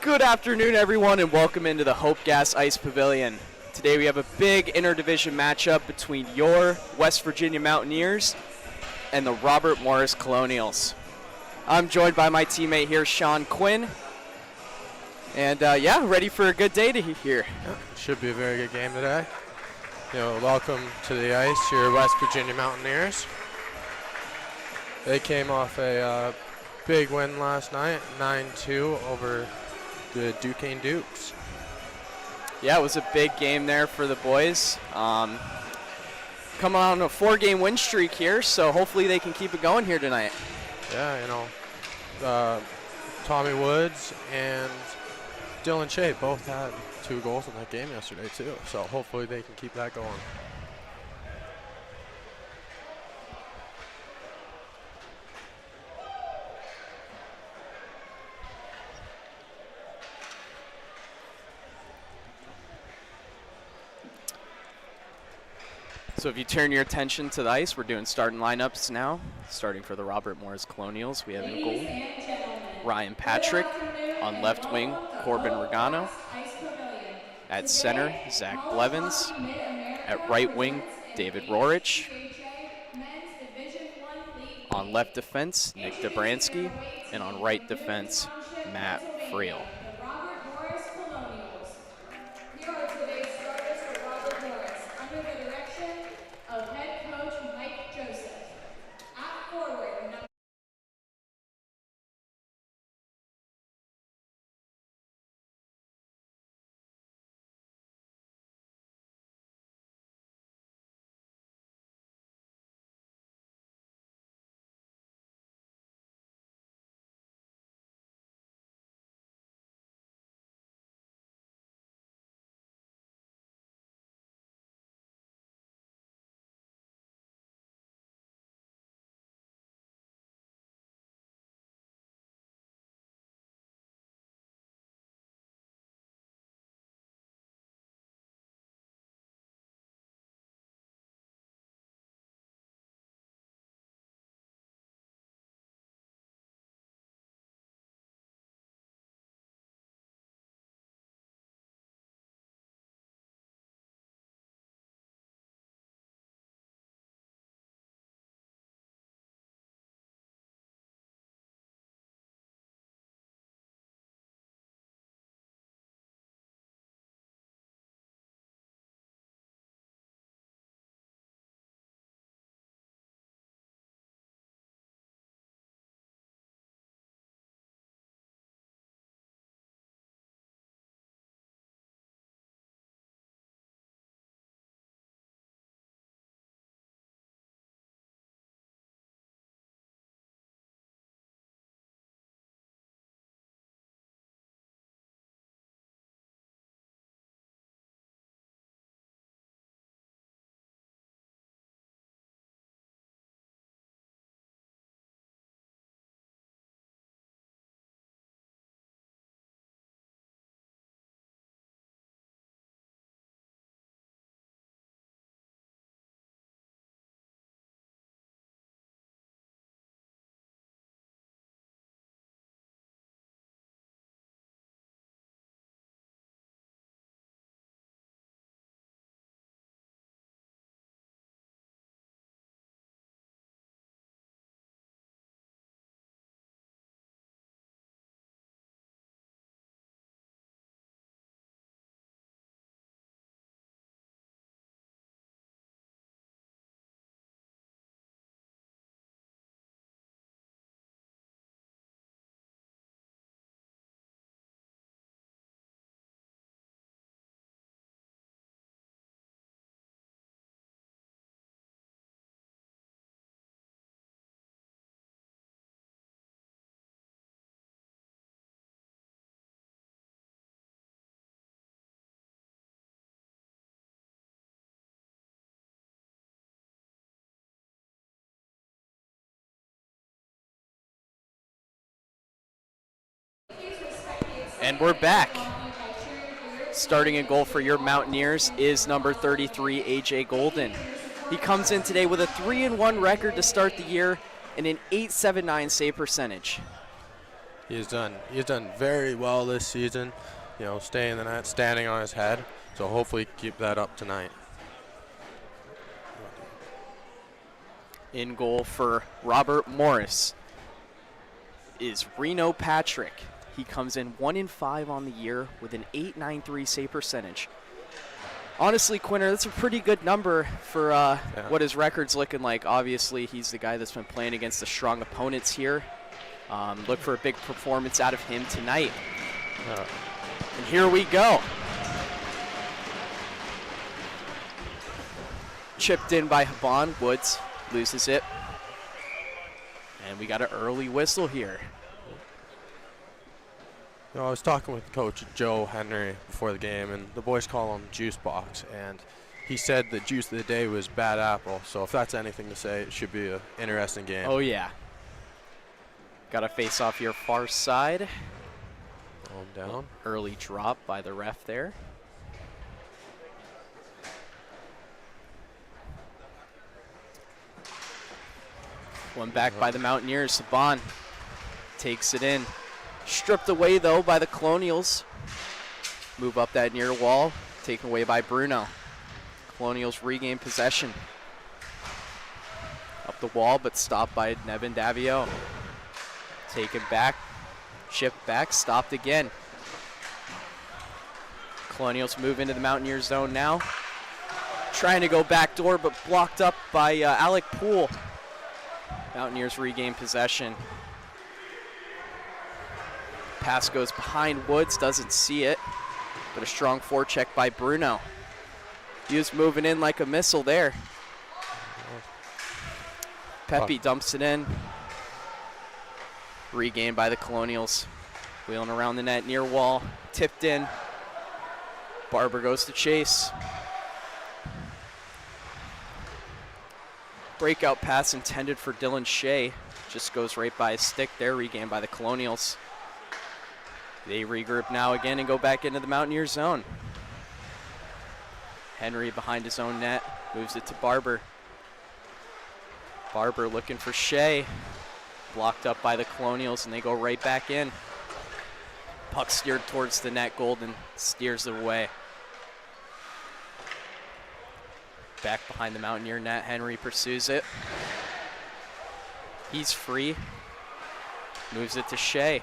Good afternoon, everyone, and welcome into the Hope Gas Ice Pavilion. Today we have a big interdivision matchup between your West Virginia Mountaineers and the Robert Morris Colonials. I'm joined by my teammate here, Sean Quinn. And ready for a good day here. Should be a very good game today. Welcome to the ice, your West Virginia Mountaineers. They came off a big win last night, 9-2 over the Duquesne Dukes. Yeah, it was a big game there for the boys. Coming on a 4-game win streak here, so hopefully they can keep it going here tonight. Yeah, Tommy Woods and Dylan Shea both had 2 goals in that game yesterday too, so hopefully they can keep that going. So if you turn your attention to the ice, we're doing starting lineups now. Starting for the Robert Morris Colonials, we have in goal Ryan Patrick. On left wing, Corbin Regano. At center, Zach Blevins. At right wing, David Rorich. On left defense, Nick Dobransky. And on right defense, Matt Friel. And we're back. Starting in goal for your Mountaineers is number 33, AJ Golden. He comes in today with a 3-1 record to start the year and an .879 save percentage. He's done very well this season, you know, staying in the net, standing on his head. So hopefully keep that up tonight. In goal for Robert Morris is Reno Patrick. He comes in 1-5 on the year with an .893 save percentage. Honestly, Quinter, that's a pretty good number for what his record's looking like. Obviously, he's the guy that's been playing against the strong opponents here. Look for a big performance out of him tonight. And here we go. Chipped in by Haban. Woods loses it. And we got an early whistle here. You know, I was talking with Coach Joe Henry before the game, and the boys call him Juice Box, and he said the juice of the day was bad apple. So if that's anything to say, it should be an interesting game. Oh, yeah. Got a face-off here far side. Down. Early drop by the ref there. One back by the Mountaineers. Saban takes it in. Stripped away, though, by the Colonials. Move up that near wall. Taken away by Bruno. Colonials regain possession. Up the wall, but stopped by Nevin Davio. Taken back. Chipped back. Stopped again. Colonials move into the Mountaineer zone now. Trying to go backdoor, but blocked up by Alec Poole. Mountaineers regain possession. Pass goes behind Woods, doesn't see it, but a strong forecheck by Bruno. He was moving in like a missile there. Pepe dumps it in. Regained by the Colonials. Wheeling around the net, near wall, tipped in. Barber goes to chase. Breakout pass intended for Dylan Shea. Just goes right by his stick there, regained by the Colonials. They regroup now again and go back into the Mountaineer zone. Henry behind his own net, moves it to Barber. Barber looking for Shea. Blocked up by the Colonials, and they go right back in. Puck steered towards the net. Golden steers it away. Back behind the Mountaineer net, Henry pursues it. He's free. Moves it to Shea.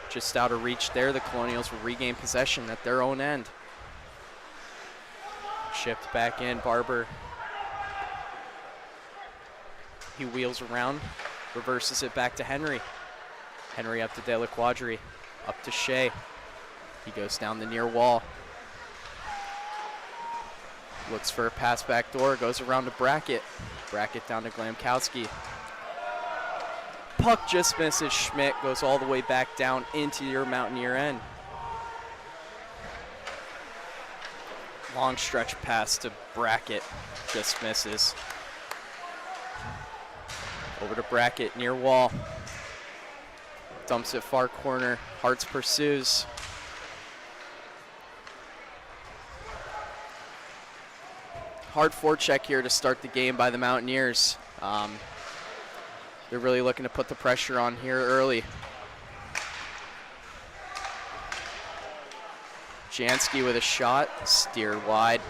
Just out of reach there, the Colonials will regain possession at their own end. Shipped back in, Barber. He wheels around, reverses it back to Henry. Henry up to De La Quadri, up to Shea. He goes down the near wall. Looks for a pass back door, goes around to Brackett. Brackett down to Glamkowski. Puck just misses Schmidt, goes all the way back down into your Mountaineer end. Long stretch pass to Brackett, just misses. Over to Brackett, near wall. Dumps it far corner, Hartz pursues. Hard forecheck here to start the game by the Mountaineers. They're really looking to put the pressure on here early. Jansky with a shot, steered wide.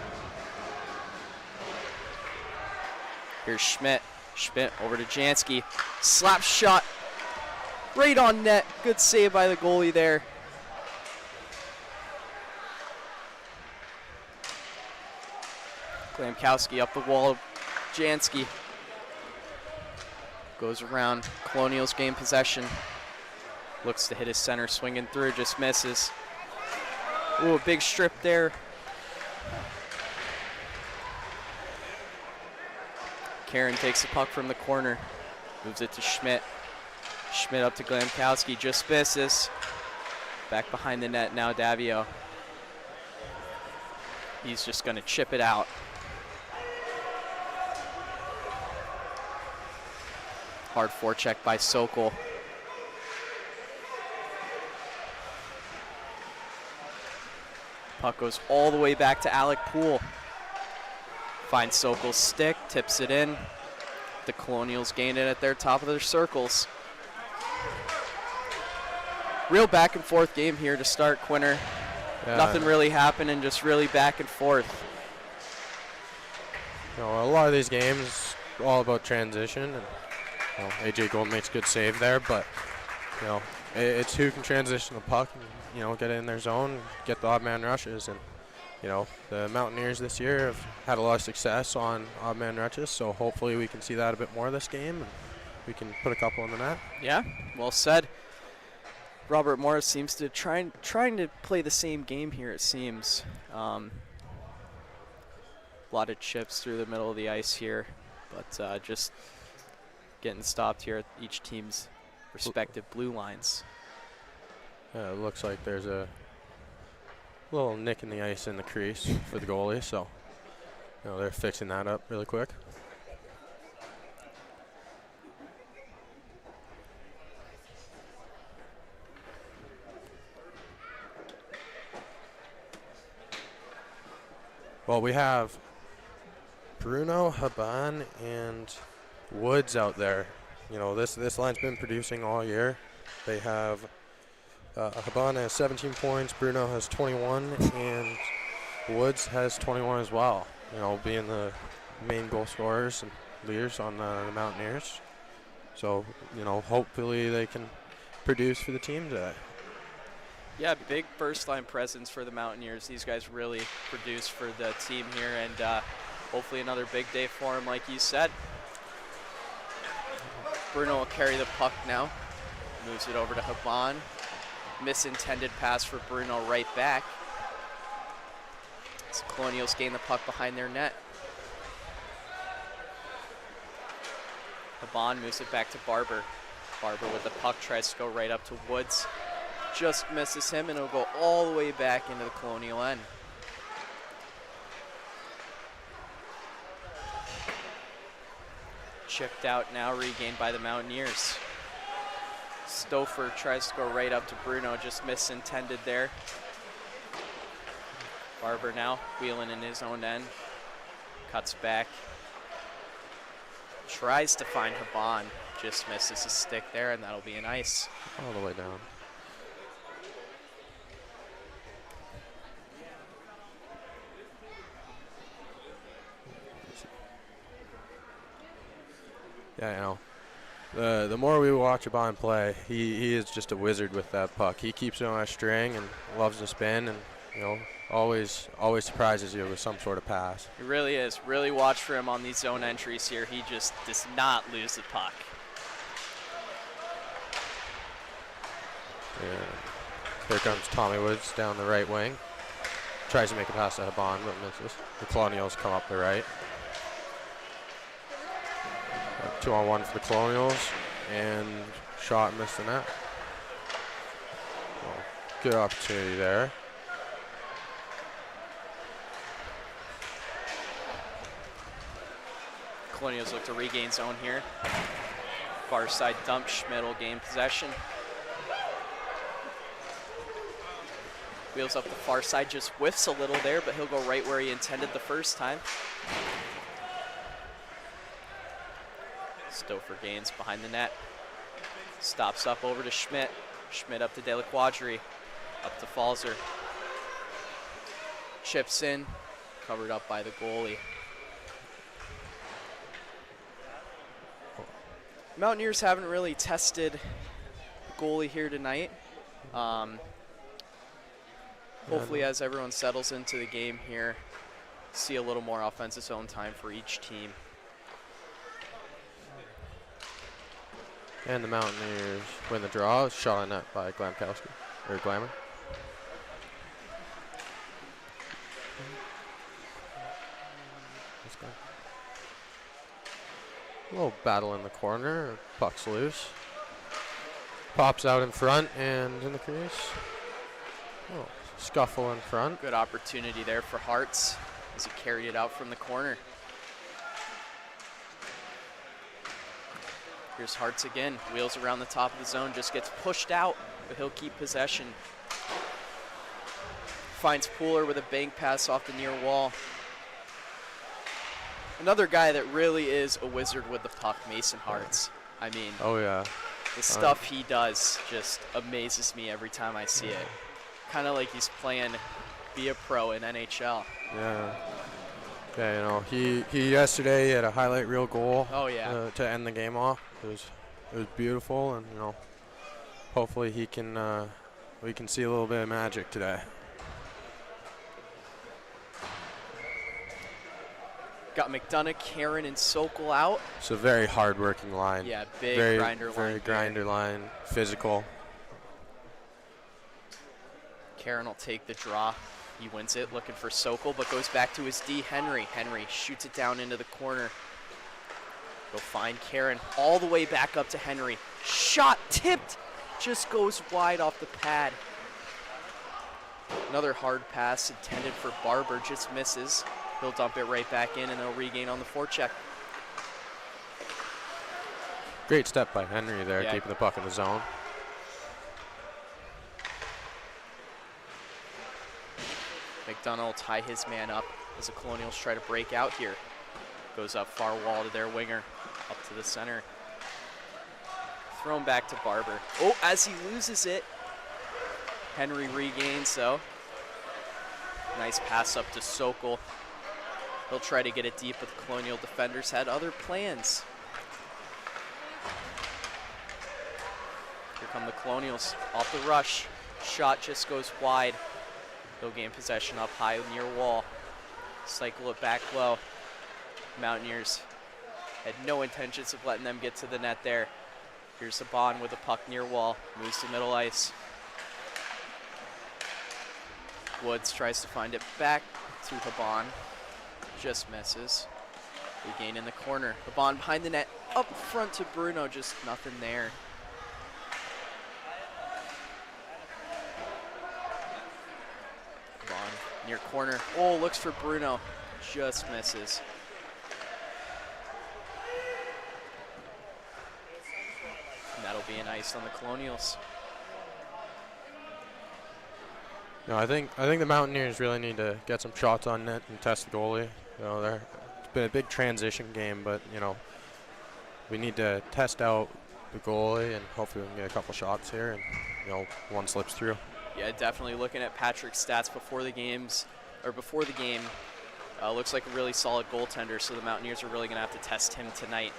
Here's Schmidt. Schmidt over to Jansky. Slap shot, right on net. Good save by the goalie there. Glamkowski up the wall. Jansky goes around. Colonials gain possession. Looks to hit his center, swinging through, just misses. Ooh, a big strip there. Karen takes the puck from the corner, moves it to Schmidt. Schmidt up to Glamkowski, just misses. Back behind the net now, Davio. He's just going to chip it out. Hard forecheck by Sokol. Puck goes all the way back to Alec Poole. Finds Sokol's stick, tips it in. The Colonials gain it at their top of their circles. Real back and forth game here to start, Quinter. Yeah. Nothing really happening, just really back and forth. A lot of these games are all about transition, and AJ Gold makes a good save there, but it's who can transition the puck and get in their zone, get the odd man rushes, and the Mountaineers this year have had a lot of success on odd man rushes, so hopefully we can see that a bit more this game, and we can put a couple in the net. Yeah, well said. Robert Morris seems to trying to play the same game here, it seems. A lot of chips through the middle of the ice here, but just getting stopped here at each team's respective blue lines. It looks like there's a little nick in the ice in the crease for the goalie, so they're fixing that up really quick. Well, we have Bruno, Haban, and Woods out there. This line's been producing all year. They have Haban has 17 points, Bruno has 21, and Woods has 21 as well. Being the main goal scorers and leaders on the Mountaineers. So, hopefully they can produce for the team today. Yeah, big first-line presence for the Mountaineers. These guys really produce for the team here, and hopefully another big day for them, like you said. Bruno will carry the puck now. Moves it over to Haban. Misintended pass for Bruno right back. As the Colonials gain the puck behind their net. Haban moves it back to Barber. Barber with the puck tries to go right up to Woods. Just misses him, and it'll go all the way back into the Colonial end. Chipped out now, regained by the Mountaineers. Stouffer tries to go right up to Bruno, just misintended there. Barber now wheeling in his own end. Cuts back. Tries to find Haban, just misses his stick there, and that'll be an ice. All the way down. Yeah, the more we watch Haban play, he is just a wizard with that puck. He keeps it on a string and loves to spin, and always surprises you with some sort of pass. He really is. Really watch for him on these zone entries here. He just does not lose the puck. Yeah. Here comes Tommy Woods down the right wing. Tries to make a pass to Haban, but misses. The Colonials come up the right. 2-on-1 for the Colonials, and shot missed the net. Well, good opportunity there. Colonials look to regain zone here. Far side dump, Schmidt will gain possession. Wheels up the far side, just whiffs a little there, but he'll go right where he intended the first time. Stouffer gains behind the net. Stops up over to Schmidt. Schmidt up to De La Quadri. Up to Falzer. Chips in. Covered up by the goalie. Mountaineers haven't really tested the goalie here tonight. Hopefully as everyone settles into the game here, see a little more offensive zone time for each team. And the Mountaineers win the draw. Shot on net by Glamkowski, or Glamour. A little battle in the corner. Puck's loose. Pops out in front and in the crease. Oh, scuffle in front. Good opportunity there for Hartz as he carried it out from the corner. Here's Hartz again, wheels around the top of the zone, just gets pushed out, but he'll keep possession. Finds Pooler with a bank pass off the near wall. Another guy that really is a wizard with the puck, Mason Hartz. I mean, oh yeah, The stuff he does just amazes me every time I see it. Kind of like he's playing be a pro in NHL. Yeah. Yeah, you know, he yesterday had a highlight reel goal. Oh yeah. To end the game off. It was beautiful, and you know, hopefully we can see a little bit of magic today. Got McDonough, Karen, and Sokol out. It's a very hard-working line. Yeah, big grinder line. Very grinder line, physical. Karen will take the draw. He wins it, looking for Sokol, but goes back to his D, Henry. Henry shoots it down into the corner. Go find Karen, all the way back up to Henry. Shot tipped, just goes wide off the pad. Another hard pass intended for Barber, just misses. He'll dump it right back in, and they'll regain on the forecheck. Great step by Henry there, Yeah. keeping the puck in the zone. McDonough will tie his man up as the Colonials try to break out here. Goes up far wall to their winger, up to the center. Thrown back to Barber. Oh, as he loses it, Henry regains though. Nice pass up to Sokol. He'll try to get it deep, but the Colonial defenders had other plans. Here come the Colonials off the rush. Shot just goes wide. They'll gain possession up high near wall. Cycle it back low. Mountaineers had no intentions of letting them get to the net there. Here's Saban with the puck near wall. Moves to middle ice. Woods tries to find it back to Haban. Just misses. Regain in the corner. Haban behind the net. Up front to Bruno. Just nothing there. Haban near corner. Oh, looks for Bruno. Just misses. And that'll be an ice on the Colonials. No, I think the Mountaineers really need to get some shots on net and test the goalie. You know, it's been a big transition game, but you know, we need to test out the goalie and hopefully we can get a couple shots here and you know, one slips through. Yeah, definitely looking at Patrick's stats before the game, looks like a really solid goaltender, so the Mountaineers are really going to have to test him tonight.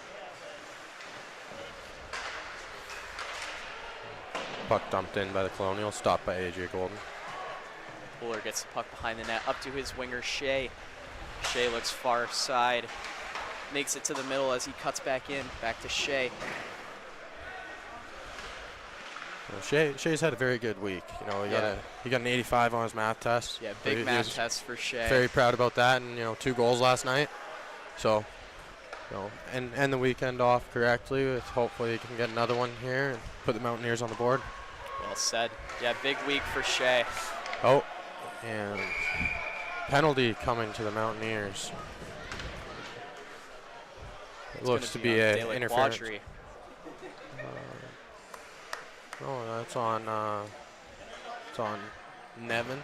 Puck dumped in by the Colonials, stopped by AJ Golden. Buller gets the puck behind the net, up to his winger, Shea. Shea looks far side, makes it to the middle as he cuts back in, back to Shea. Well, Shea's had a very good week. You know, he got an 85 on his math test. Yeah, big math test for Shea. Very proud about that, and you know, 2 goals last night. So, you know, and end the weekend off correctly. Hopefully, he can get another one here and put the Mountaineers on the board. Well said. Yeah, big week for Shea. Oh, and penalty coming to the Mountaineers. It looks to be an interference. Oh, that's on Nevin.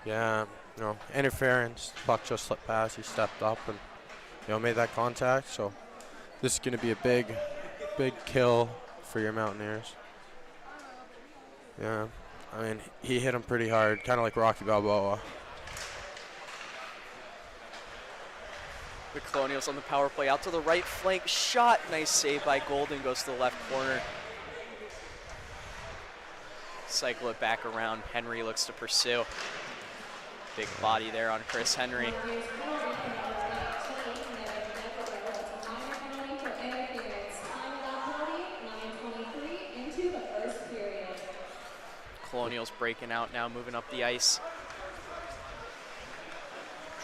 Yeah, you know, interference. Puck just slipped past. He stepped up and you know made that contact. So this is going to be a big kill for your Mountaineers. Yeah, I mean he hit him pretty hard, kind of like Rocky Balboa. The Colonials on the power play out to the right flank. Shot, nice save by Golden. Goes to the left corner. Cycle it back around. Henry looks to pursue. Big body there on Chris Henry. Colonials breaking out now, moving up the ice.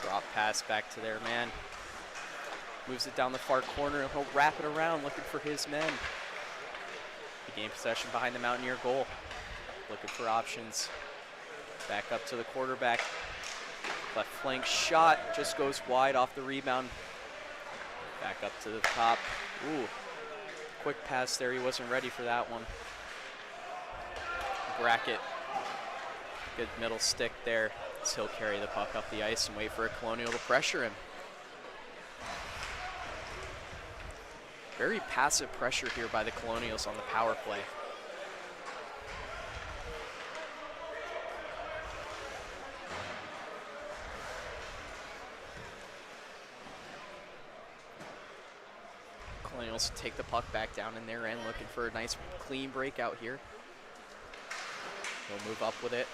Drop pass back to their man. Moves it down the far corner, and he'll wrap it around looking for his men. The game possession behind the Mountaineer goal. Looking for options. Back up to the quarterback. Left flank shot just goes wide off the rebound. Back up to the top. Ooh, quick pass there. He wasn't ready for that one. Brackett. Good middle stick there. So he'll carry the puck up the ice and wait for a Colonial to pressure him. Very passive pressure here by the Colonials on the power play. Colonials take the puck back down in their end, looking for a nice clean breakout here. They'll move up with it.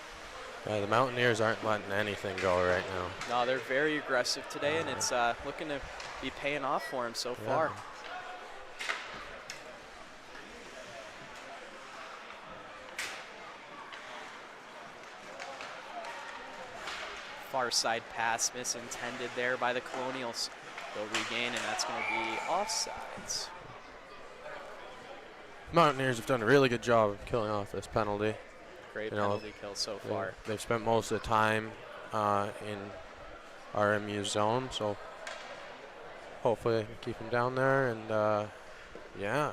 The Mountaineers aren't letting anything go right now. No, they're very aggressive today, and it's looking to be paying off for them so far. Far side pass misintended there by the Colonials. They'll regain, and that's going to be offsides. Mountaineers have done a really good job of killing off this penalty. Great penalty kill so far. They've spent most of the time in RMU zone, so hopefully they can keep them down there. And yeah,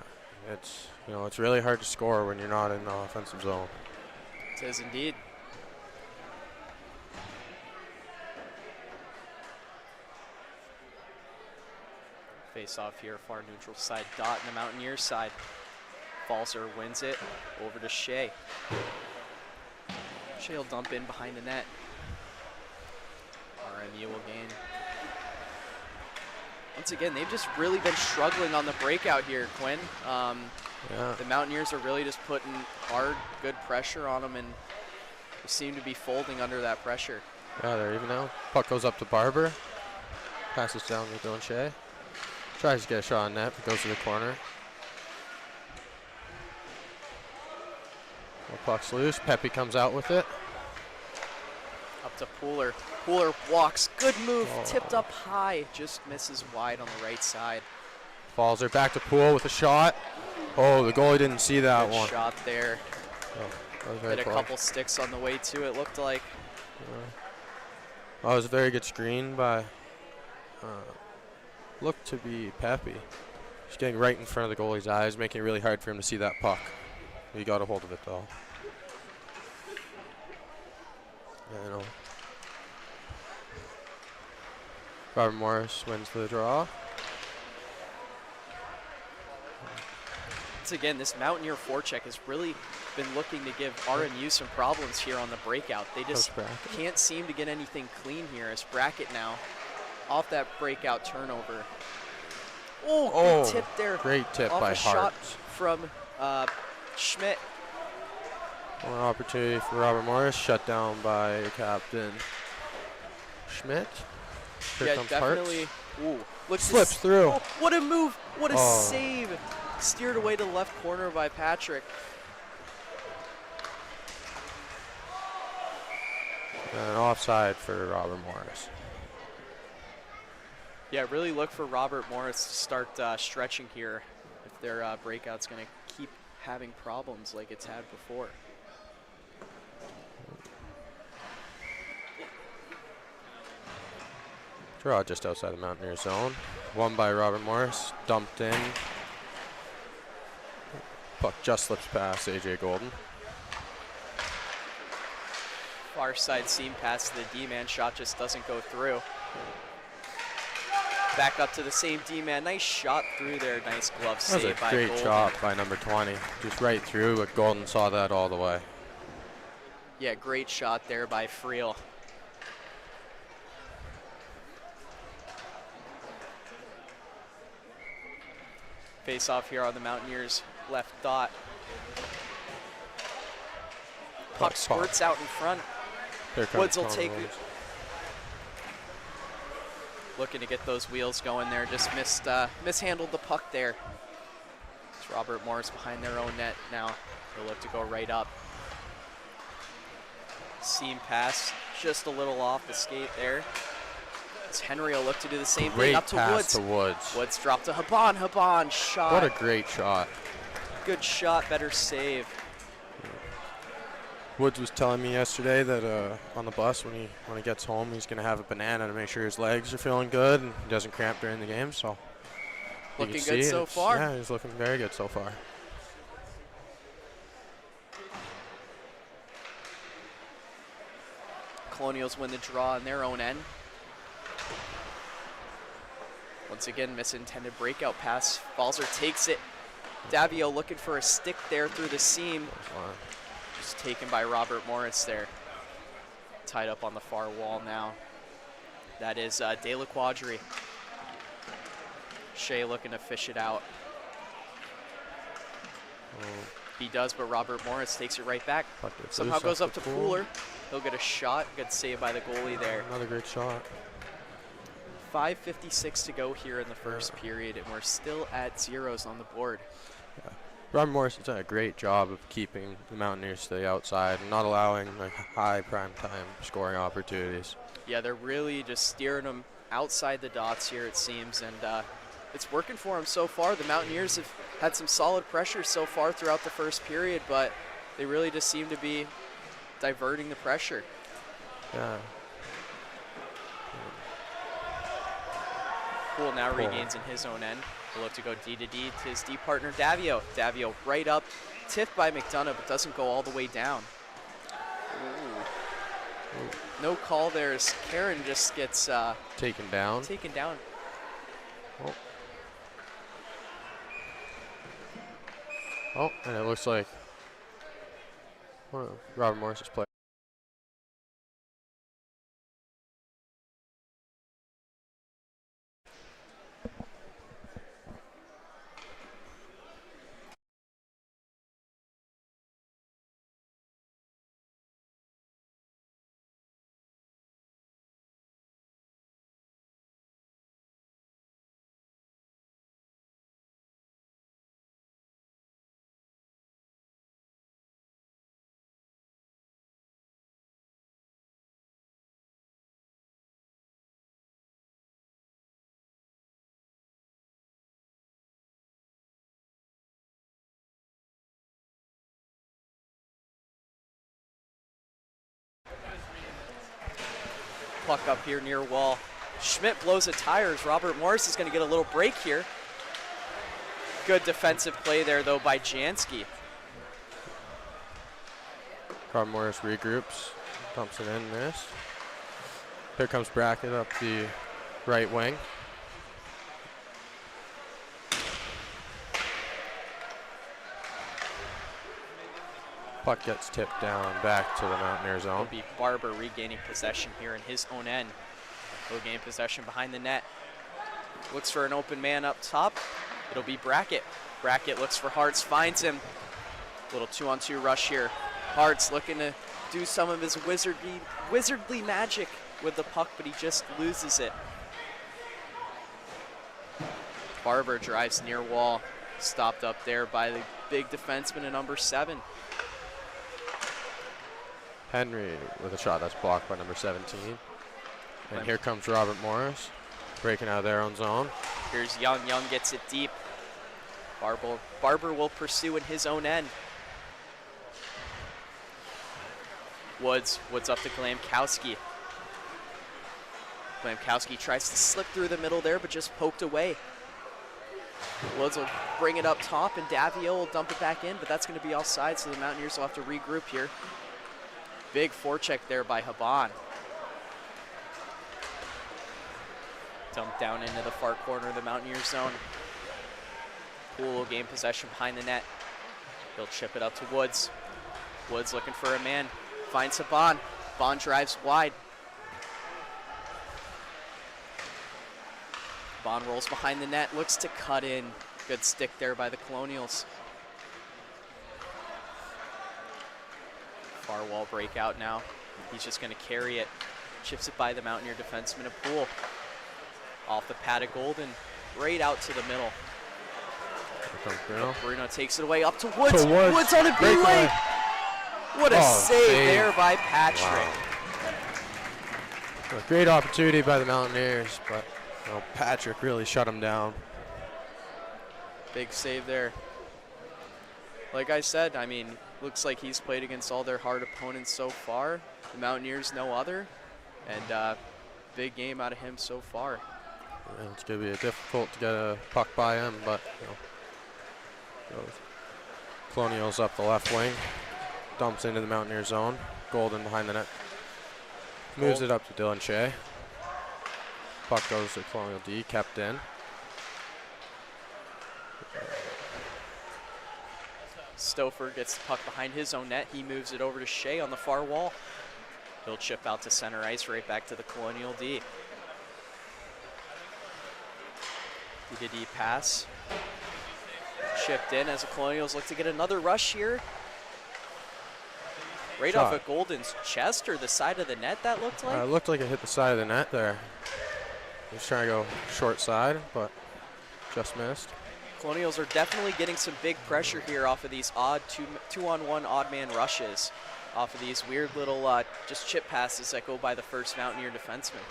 it's really hard to score when you're not in the offensive zone. It is indeed. Face off here, far neutral side dot in the Mountaineers side. Falzer wins it over to Shea. Shea will dump in behind the net. RMU will gain. Once again, they've just really been struggling on the breakout here, Quinn. The Mountaineers are really just putting hard, good pressure on them, and they seem to be folding under that pressure. Yeah, they're even now. Puck goes up to Barber. Passes down to Dylan Shea. Tries to get a shot on net, but goes to the corner. The puck's loose. Pepe comes out with it. Up to Pooler. Pooler walks. Good move. Tipped up high. Just misses wide on the right side. Falzer back to Poole with a shot. Oh, the goalie didn't see that Good one. Shot there. That was very Hit a close. couple sticks on the way to it, looked like. That was a very good screen by, looked to be Pepe. He's getting right in front of the goalie's eyes, making it really hard for him to see that puck. He got a hold of it though. Robert Morris wins the draw. Once again, this Mountaineer forecheck has really been looking to give RMU some problems here on the breakout. They just can't seem to get anything clean here as Brackett now off that breakout turnover. Oh, good tip there. Great tip off by a Hart. shot from Schmidt. One opportunity for Robert Morris, shut down by captain Schmidt. Here comes definitely. Ooh, slips through. Oh, what a move! What a save! Steered away to the left corner by Patrick. And offside for Robert Morris. Yeah, really look for Robert Morris to start stretching here if their breakout's going to keep having problems like it's had before. Draw just outside the Mountaineer zone. Won by Robert Morris, dumped in. Puck just slips past AJ Golden. Far side seam pass to the D-man, shot just doesn't go through. Back up to the same D-man, nice shot through there, nice glove save by Golden. That was a great shot by number 20, just right through, but Golden saw that all the way. Yeah, great shot there by Friel. Face off here on the Mountaineers left dot. Puck squirts out in front. Woods will take it. Looking to get those wheels going there. Just mishandled the puck there. It's Robert Morris behind their own net now. They'll look to go right up. Seam pass, just a little off the skate there. As Henry will look to do the same thing up to Woods. Woods dropped to Haban. Haban shot. What a great shot. Good shot, better save. Woods was telling me yesterday that on the bus when he gets home, he's going to have a banana to make sure his legs are feeling good and he doesn't cramp during the game. So looking good so far. Yeah, he's looking very good so far. Colonials win the draw on their own end. Once again, misintended breakout pass. Balzer takes it. Davio looking for a stick there through the seam. Just taken by Robert Morris there. Tied up on the far wall now. That is De La Quadri. Shea looking to fish it out. He does, but Robert Morris takes it right back. Somehow goes up to Pooler. He'll get a shot. Good save by the goalie there. Another great shot. 5:56 to go here in the first period, and we're still at zeros on the board. Yeah. Robert Morris has done a great job of keeping the Mountaineers to the outside and not allowing like high prime time scoring opportunities. Yeah, they're really just steering them outside the dots here, it seems, and it's working for them so far. The Mountaineers have had some solid pressure so far throughout the first period, but they really just seem to be diverting the pressure. Yeah. Poole now regains in his own end. He'll look to go D to D to his D partner Davio. Davio right up, tipped by McDonough, but doesn't go all the way down. Ooh. No call there as Karen just gets taken down. Oh, and it looks like Robert Morris's play. Puck up here near wall. Schmidt blows a tire as Robert Morris is going to get a little break here. Good defensive play there, though, by Jansky. Robert Morris regroups, dumps it in this. Here comes Brackett up the right wing. Puck gets tipped down back to the Mountaineer zone. It'll be Barber regaining possession here in his own end. He'll gain possession behind the net. Looks for an open man up top. It'll be Brackett. Brackett looks for Hartz, finds him. Little 2-on-2 rush here. Hartz looking to do some of his wizardly magic with the puck, but he just loses it. Barber drives near wall. Stopped up there by the big defenseman at number 7. Henry with a shot that's blocked by number 17. And here comes Robert Morris, breaking out of their own zone. Here's Young. Young gets it deep. Barber will pursue in his own end. Woods up to Glamkowski. Glamkowski tries to slip through the middle there, but just poked away. Woods will bring it up top, and Davio will dump it back in, but that's going to be offside, so the Mountaineers will have to regroup here. Big forecheck there by Haban. Dumped down into the far corner of the Mountaineers zone. Poole will gain possession behind the net. He'll chip it up to Woods. Woods looking for a man. Finds Haban. Haban drives wide. Haban rolls behind the net. Looks to cut in. Good stick there by the Colonials. Far wall breakout now. He's just going to carry it. Chips it by the Mountaineer defenseman of Poole. Off the pad of Golden. Right out to the middle. Bruno takes it away up to Woods. Woods on a B-way. What a save there by Patrick. Wow. A great opportunity by the Mountaineers, but Patrick really shut him down. Big save there. Like I said, I mean, looks like he's played against all their hard opponents so far. The Mountaineers, no other. And big game out of him so far. Yeah, it's going to be difficult to get a puck by him, but goes. Colonials up the left wing. Dumps into the Mountaineer zone. Golden behind the net. Moves it up to Dylan Shea. Puck goes to Colonial D, kept in. Stouffer gets the puck behind his own net. He moves it over to Shea on the far wall. He'll chip out to center ice, right back to the Colonial D. D-to-D pass. Chipped in as the Colonials look to get another rush here. Right Shot. off of Golden's chest or the side of the net, that looked like? It looked like it hit the side of the net there. He was trying to go short side, but just missed. Colonials are definitely getting some big pressure here off of these odd two-on-one odd man rushes, off of these weird little just chip passes that go by the first Mountaineer defenseman.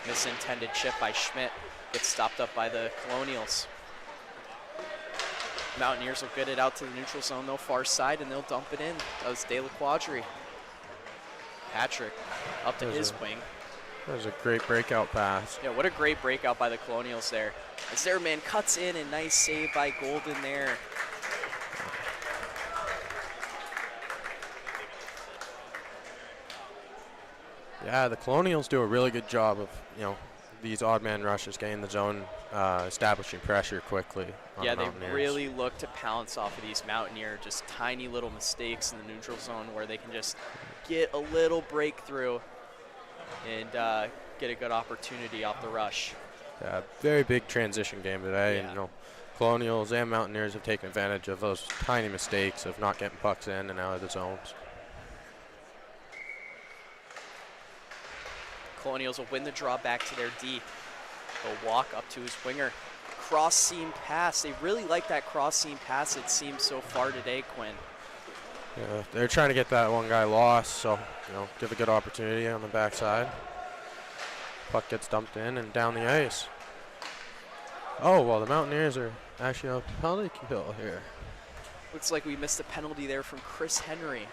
Misintended chip by Schmidt gets stopped up by the Colonials. Mountaineers will get it out to the neutral zone, though, far side, and they'll dump it in. That was De La Quadri. Patrick up to his wing. That was a great breakout pass. Yeah, what a great breakout by the Colonials there. As their man cuts in, and nice save by Golden there. Yeah, the Colonials do a really good job of, these odd man rushes, getting the zone, establishing pressure quickly on Yeah, the they Mountaineers. really look to pounce off of these Mountaineer, just tiny little mistakes in the neutral zone where they can just get a little breakthrough and get a good opportunity off the rush. Yeah, very big transition game today, Yeah. and Colonials and Mountaineers have taken advantage of those tiny mistakes of not getting pucks in and out of the zones. Colonials will win the draw back to their D. They'll walk up to his winger. Cross seam pass. They really like that cross seam pass, it seems, so far today, Quinn. Yeah, they're trying to get that one guy lost, so give a good opportunity on the backside. Puck gets dumped in and down the ice. Oh, well, the Mountaineers are actually on a penalty kill here. Looks like we missed a penalty there from Chris Henry.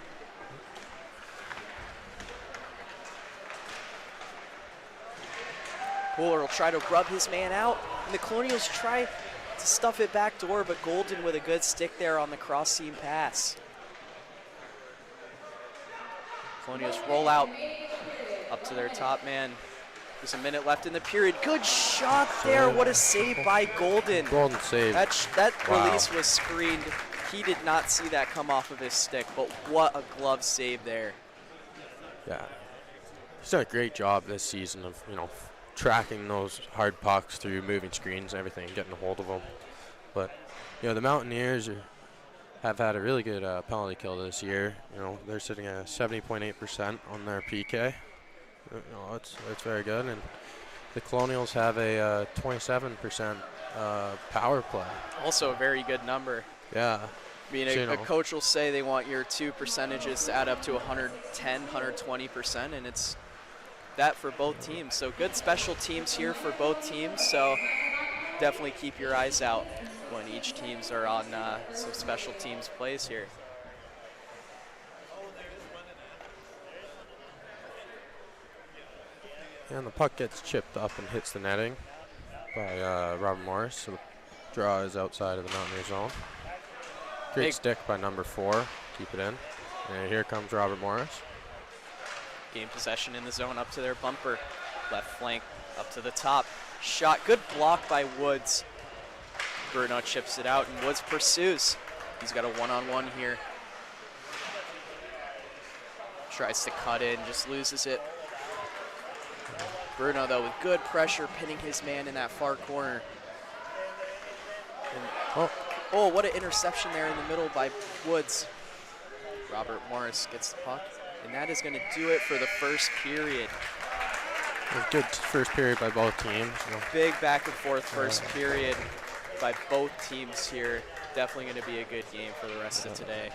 Pooler will try to rub his man out, and the Colonials try to stuff it back door, but Golden with a good stick there on the cross seam pass. Colonials roll out up to their top man. There's a minute left in the period. Good shot there. What a save by Golden. Golden save. That Wow. release was screened. He did not see that come off of his stick, but what a glove save there. Yeah. He's done a great job this season of, tracking those hard pucks through moving screens and everything, getting a hold of them. But, the Mountaineers have had a really good penalty kill this year. They're sitting at 70.8% on their PK. It's very good. And the Colonials have a 27% power play. Also a very good number. Yeah. I mean, a coach will say they want your two percentages to add up to 110, 120%, and it's that for both teams. So good special teams here for both teams. So definitely keep your eyes out when each teams are on some special teams plays here. And the puck gets chipped up and hits the netting by Robert Morris. So the draw is outside of the Mountaineer zone. Great stick by number 4. Keep it in. And here comes Robert Morris. Game possession in the zone up to their bumper. Left flank up to the top. Shot. Good block by Woods. Bruno chips it out, and Woods pursues. He's got a one-on-one here. Tries to cut in, just loses it. Bruno, though, with good pressure, pinning his man in that far corner. And, oh, what an interception there in the middle by Woods. Robert Morris gets the puck, and that is going to do it for the first period. A good first period by both teams. Big back and forth first period by both teams here. Definitely going to be a good game for the rest of today.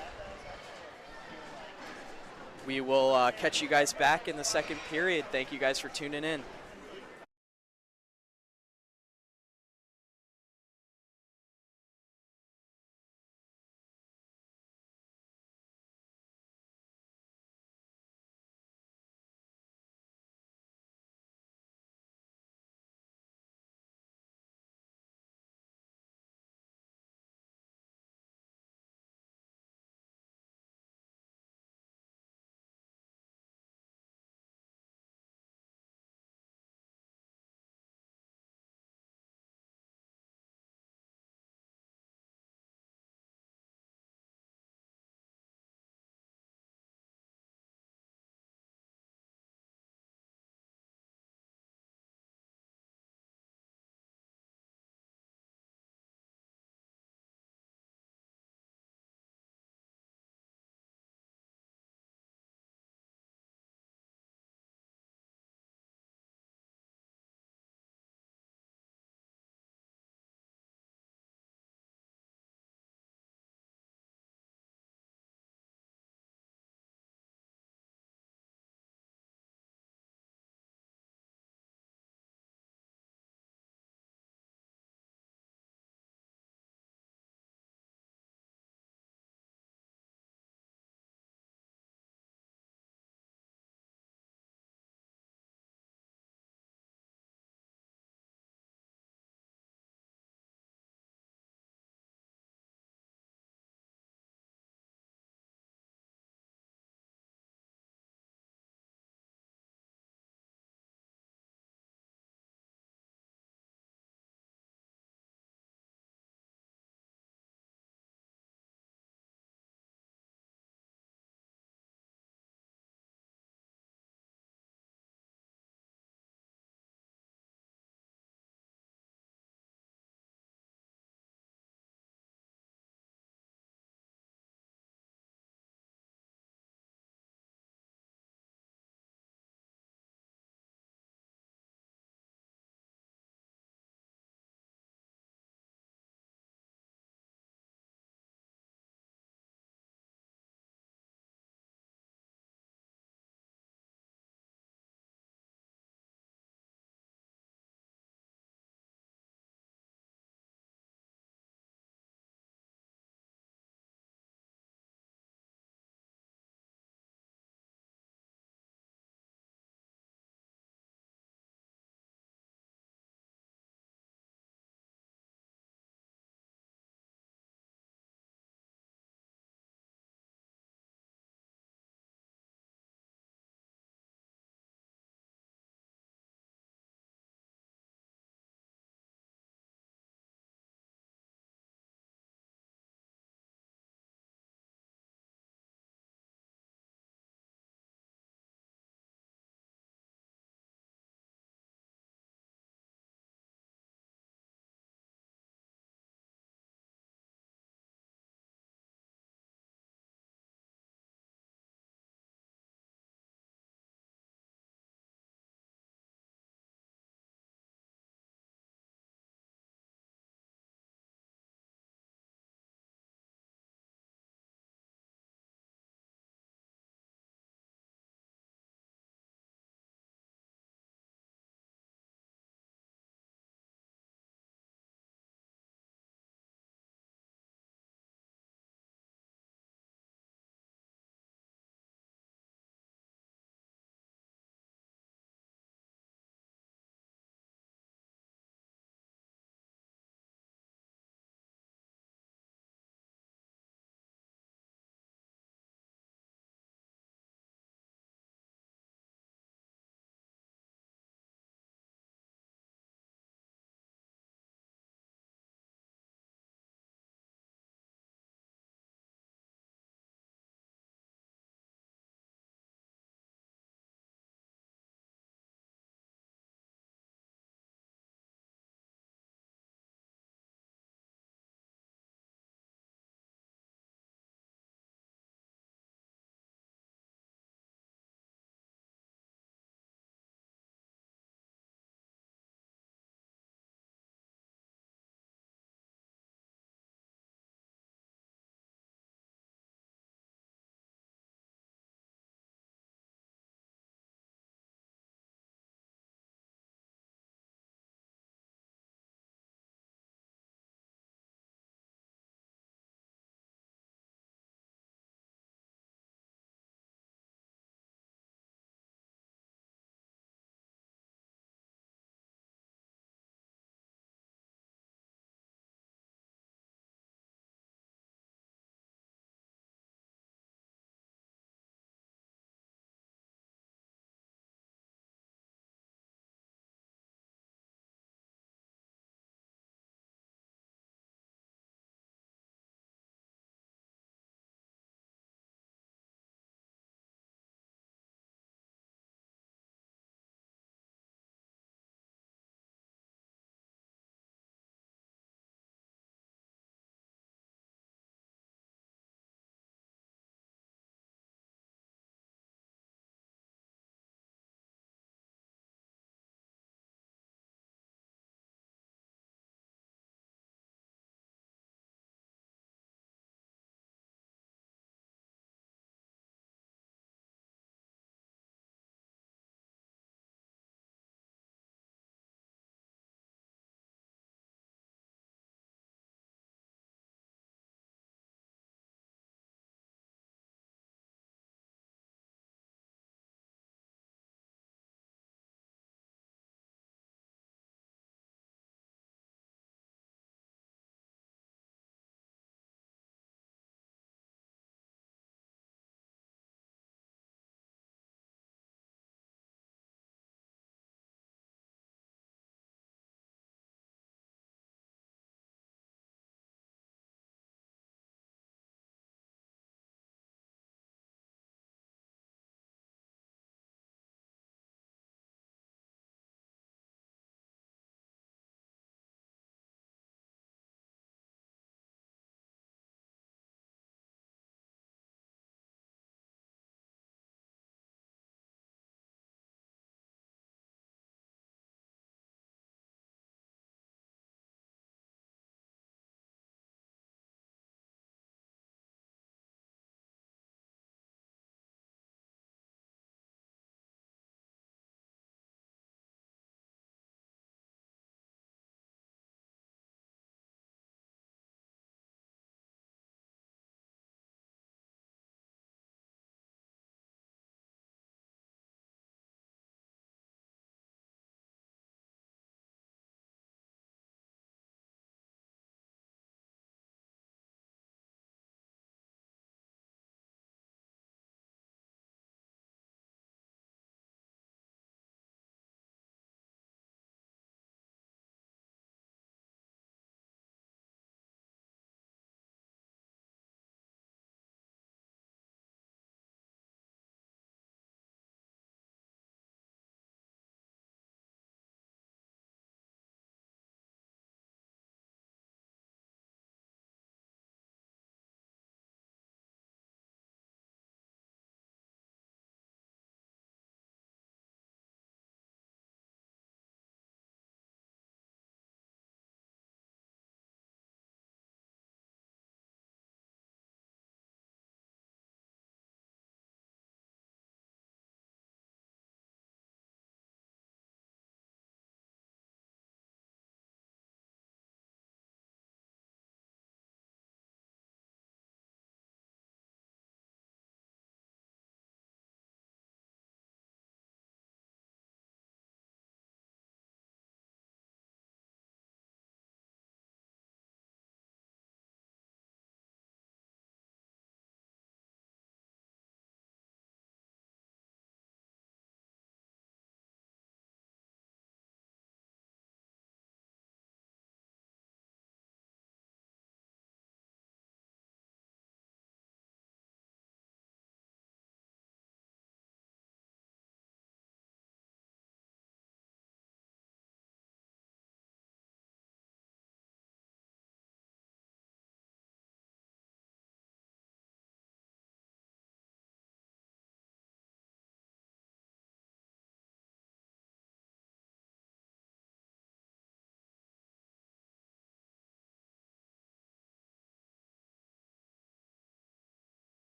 We will catch you guys back in the second period. Thank you guys for tuning in.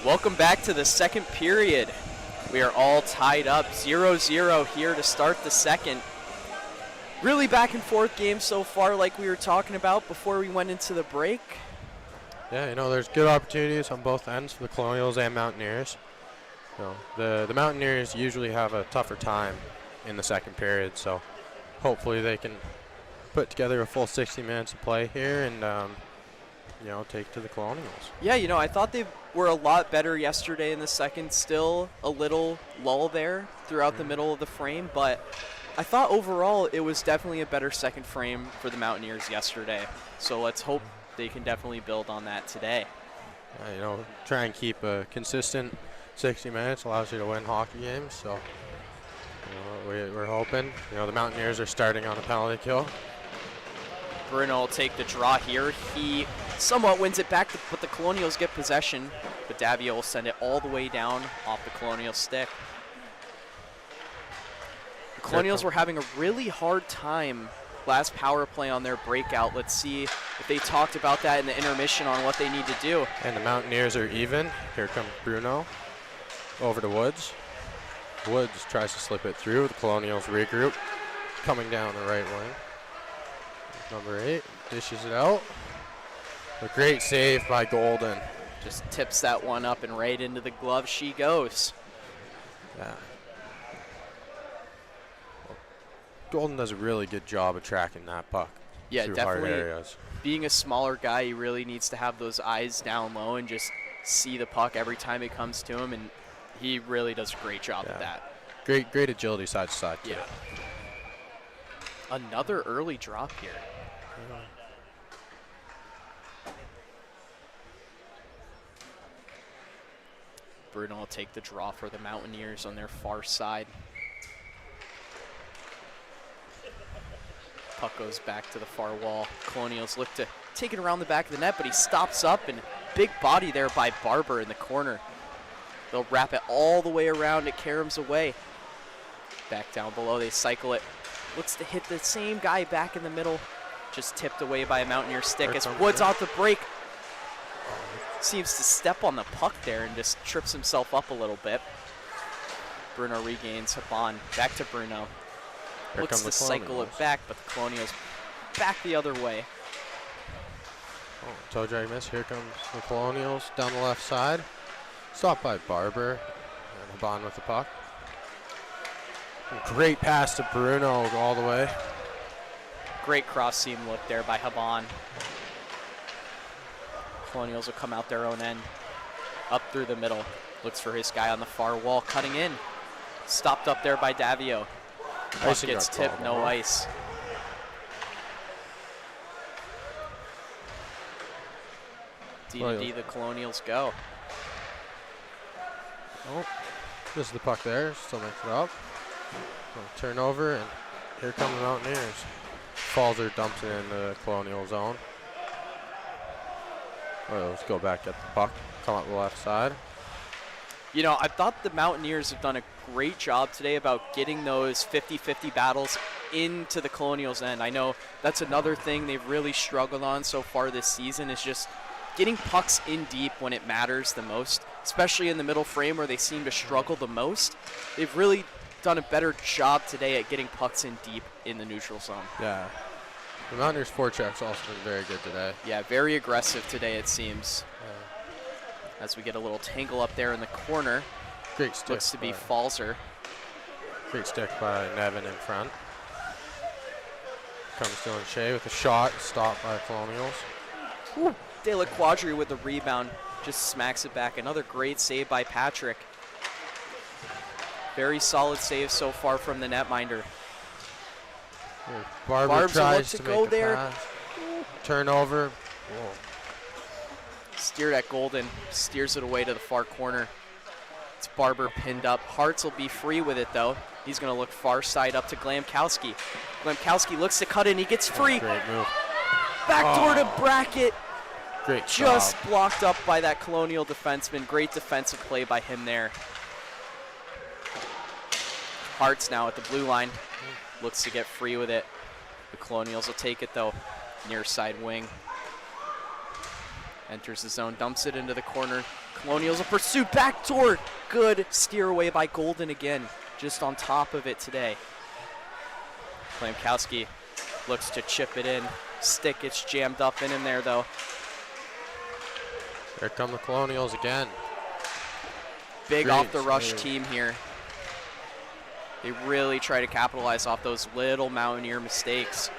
Welcome back to the second period. We are all tied up 0-0 here to start the second. Really back and forth game so far, like we were talking about before we went into the break. Yeah, there's good opportunities on both ends for the Colonials and Mountaineers. The Mountaineers usually have a tougher time in the second period, so hopefully they can put together a full 60 minutes of play here and take to the Colonials. Yeah, I thought they were a lot better yesterday in the second. Still a little lull there throughout the middle of the frame, but I thought overall it was definitely a better second frame for the Mountaineers yesterday. So let's hope they can definitely build on that today. Try and keep a consistent 60 minutes allows you to win hockey games. So we're hoping. The Mountaineers are starting on a penalty kill. Bruno will take the draw here. He somewhat wins it back, but the Colonials get possession. But Davio will send it all the way down off the Colonial stick. The Colonials were having a really hard time last power play on their breakout. Let's see if they talked about that in the intermission on what they need to do. And the Mountaineers are even. Here comes Bruno over to Woods. Woods tries to slip it through. The Colonials regroup. Coming down the right wing. Number 8 dishes it out. A great save by Golden. Just tips that one up and right into the glove she goes. Yeah. Golden does a really good job of tracking that puck. Yeah, through definitely. hard areas. Being a smaller guy, he really needs to have those eyes down low and just see the puck every time it comes to him, and he really does a great job at that. Great agility side to side. Yeah. Another early drop here. Bruno will take the draw for the Mountaineers on their far side. Puck goes back to the far wall. Colonials look to take it around the back of the net, but he stops up, and big body there by Barber in the corner. They'll wrap it all the way around. It caroms away. Back down below, they cycle it. Looks to hit the same guy back in the middle. Just tipped away by a Mountaineer stick as Woods off the break. Seems to step on the puck there and just trips himself up a little bit. Bruno regains Habon. Back to Bruno. Looks to cycle it back, but the Colonials back the other way. Toe drag miss. Here comes the Colonials down the left side. Stopped by Barber. And Habon with the puck. Great pass to Bruno all the way. Great cross seam look there by Habon. Colonials will come out their own end. Up through the middle. Looks for his guy on the far wall, cutting in. Stopped up there by Davio. Puck gets tipped, no ice. D-to-D, the Colonials go. Oh, this is the puck there, still makes it up. Turnover, and here come the Mountaineers. Falzer dumps it in the Colonial zone. Let's go back at the puck, come up the left side. I thought the Mountaineers have done a great job today about getting those 50-50 battles into the Colonials' end. I know that's another thing they've really struggled on so far this season, is just getting pucks in deep when it matters the most, especially in the middle frame where they seem to struggle the most. They've really done a better job today at getting pucks in deep in the neutral zone. Yeah. The Mountaineers' forecheck's also been very good today. Yeah, very aggressive today, it seems. As we get a little tangle up there in the corner. Great stick. Looks to be Falzer. Great stick by Nevin in front. Comes Dylan Shea with a shot, stopped by Colonials. Ooh. De La Quadri with the rebound, just smacks it back. Another great save by Patrick. Very solid save so far from the netminder. Barber tries to go make there. Pass. Turnover. Whoa. Steered at Golden, steers it away to the far corner. It's Barber pinned up. Hartz will be free with it though. He's going to look far side up to Glamkowski. Glamkowski looks to cut in, he gets free. Great move. Backdoor to Brackett. Great Just job. blocked up by that Colonial defenseman. Great defensive play by him there. Hartz now at the blue line. Looks to get free with it. The Colonials will take it though. Near side wing. Enters the zone, dumps it into the corner. Colonials a pursuit, backdoor. Good steer away by Golden again, just on top of it today. Klamkowski looks to chip it in. Stick gets jammed up in him there though. Here come the Colonials again. Big Great off the rush save. team here. They really try to capitalize off those little Mountaineer mistakes.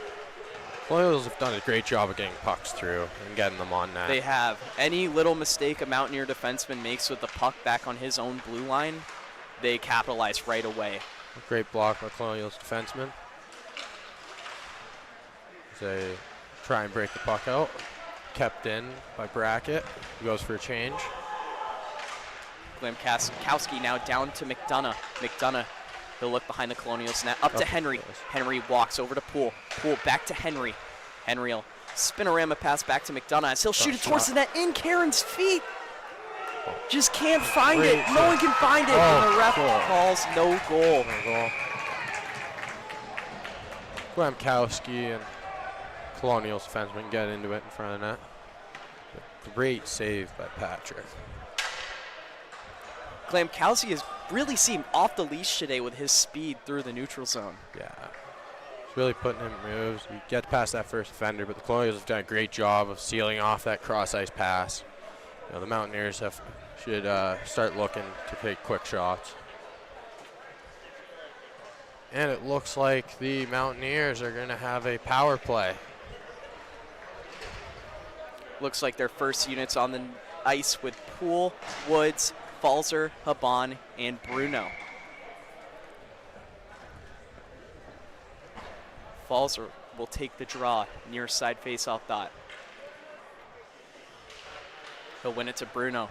Colonials have done a great job of getting pucks through and getting them on net. They have. Any little mistake a Mountaineer defenseman makes with the puck back on his own blue line, they capitalize right away. Great block by Colonials defenseman. They try and break the puck out. Kept in by Brackett, who goes for a change. Klamkowski now down to McDonough. McDonough, he'll look behind the Colonials net. Up to Henry. Henry walks over to Poole. Poole back to Henry. Henry will spinorama pass back to McDonough as he'll shoot it towards the net in Karen's feet. Just can't find it. No one can find it. And the ref calls no goal. Klamkowski and Colonials defenseman get into it in front of the net. Great save by Patrick. Klamkowski has really seemed off the leash today with his speed through the neutral zone. Yeah, he's really putting in moves. You get past that first defender, but the Colonials have done a great job of sealing off that cross-ice pass. You know, the Mountaineers should start looking to take quick shots. And it looks like the Mountaineers are going to have a power play. Looks like their first units on the ice with Poole, Woods, Falzer, Haban, and Bruno. Falzer will take the draw, near side face-off dot. He'll win it to Bruno.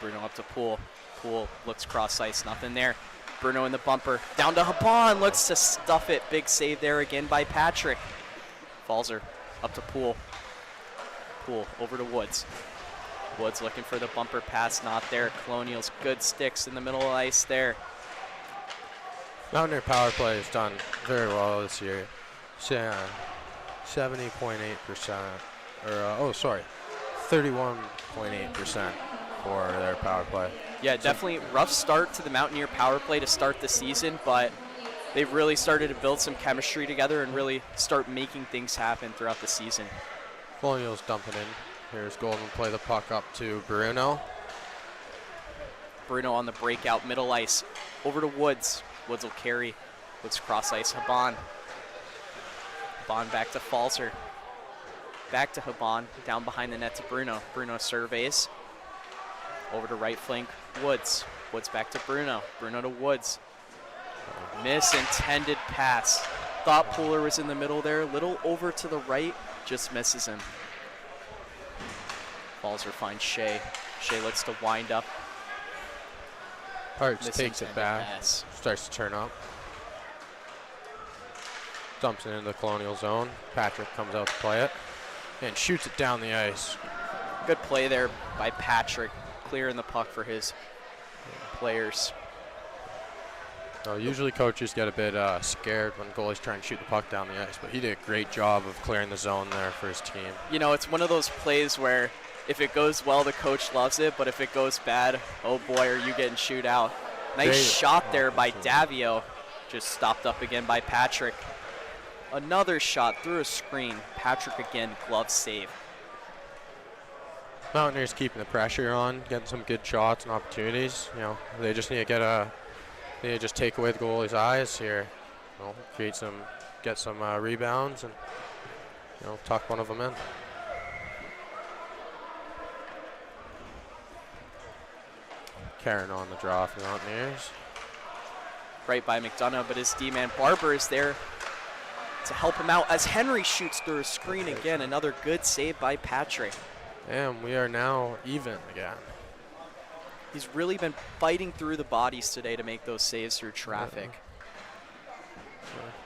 Bruno up to Poole. Poole looks cross-ice, nothing there. Bruno in the bumper, down to Haban, looks to stuff it. Big save there again by Patrick. Falzer up to Poole. Poole over to Woods. Woods looking for the bumper pass, not there. Colonials, good sticks in the middle of the ice there. Mountaineer power play has done very well this year. 70.8%, or 31.8% for their power play. Yeah, definitely rough start to the Mountaineer power play to start the season, but they've really started to build some chemistry together and really start making things happen throughout the season. Colonials dumping in. Here's Golden play the puck up to Bruno. Bruno on the breakout, middle ice. Over to Woods. Woods will carry. Woods cross ice. Haban. Haban back to Falzer. Back to Haban. Down behind the net to Bruno. Bruno surveys. Over to right flank. Woods. Woods back to Bruno. Bruno to Woods. Misintended pass. Thought Pooler was in the middle there. Little over to the right. Just misses him. Falzer finds Shea. Shea looks to wind up. Parks takes it back. Pass. Starts to turn up. Dumps it into the Colonial zone. Patrick comes out to play it and shoots it down the ice. Good play there by Patrick, clearing the puck for his players. Usually coaches get a bit scared when goalies try and shoot the puck down the ice, but he did a great job of clearing the zone there for his team. You know, it's one of those plays where if it goes well, the coach loves it, but if it goes bad, oh boy, are you getting shoot out. Nice shot there by Davio. Just stopped up again by Patrick. Another shot through a screen. Patrick again, glove save. Mountaineers keeping the pressure on, getting some good shots and opportunities. You know, they just need to just take away the goalie's eyes here. You know, get some rebounds and tuck one of them in. Karen on the draw for the Mountaineers. Right by McDonough, but his D-man Barber is there to help him out as Henry shoots through a screen again. Another good save by Patrick. And we are now even again. He's really been fighting through the bodies today to make those saves through traffic.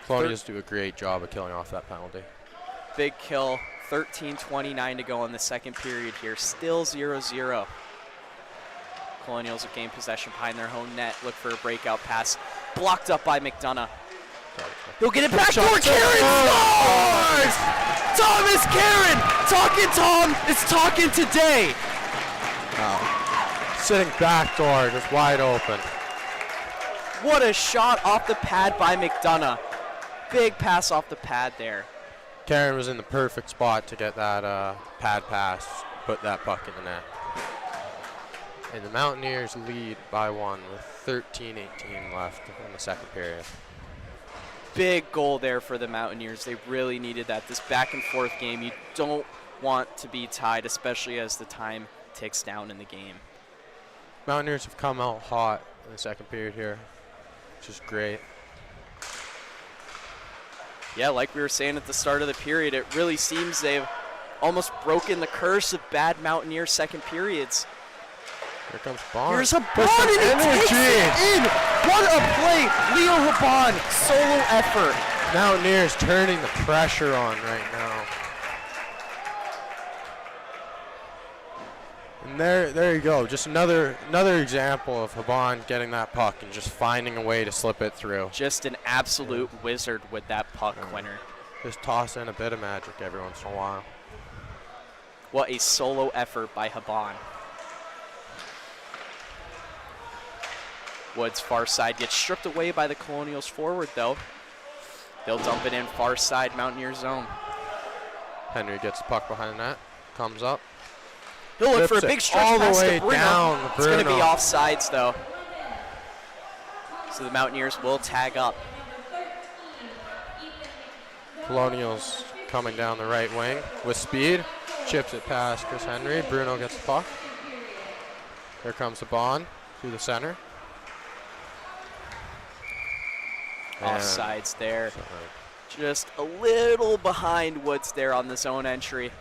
Colonials do a great job of killing off that penalty. Big kill, 13:29 to go in the second period here. Still 0-0. Colonials will gain possession behind their own net. Look for a breakout pass. Blocked up by McDonough. He'll get it back. Karen scores! Thomas Karen! Talking Tom is talking today. Sitting back door, just wide open. What a shot off the pad by McDonough. Big pass off the pad there. Karen was in the perfect spot to get that pad pass, put that puck in the net. And the Mountaineers lead by 1 with 13:18 left in the second period. Big goal there for the Mountaineers. They really needed that. This back and forth game, you don't want to be tied, especially as the time ticks down in the game. Mountaineers have come out hot in the second period here, which is great. Yeah, like we were saying at the start of the period, it really seems they've almost broken the curse of bad Mountaineer second periods. Here comes Bond. Here's Habon, and he takes it in. What a play. Leo Habon, solo effort. Mountaineers turning the pressure on right now. And there you go. Just another example of Habon getting that puck and just finding a way to slip it through. Just an absolute wizard with that puck winner. Just toss in a bit of magic every once in a while. What a solo effort by Habon. Woods far side gets stripped away by the Colonials forward though. They'll dump it in far side Mountaineer zone. Henry gets the puck behind the net, comes up. He'll look for a big stretch all the pass way to Bruno. down. It's going to be offsides though. So the Mountaineers will tag up. Colonials coming down the right wing with speed. Chips it past Chris Henry. Bruno gets the puck. Here comes the Bond through the center. Offsides there. Just a little behind Woods there on the zone entry.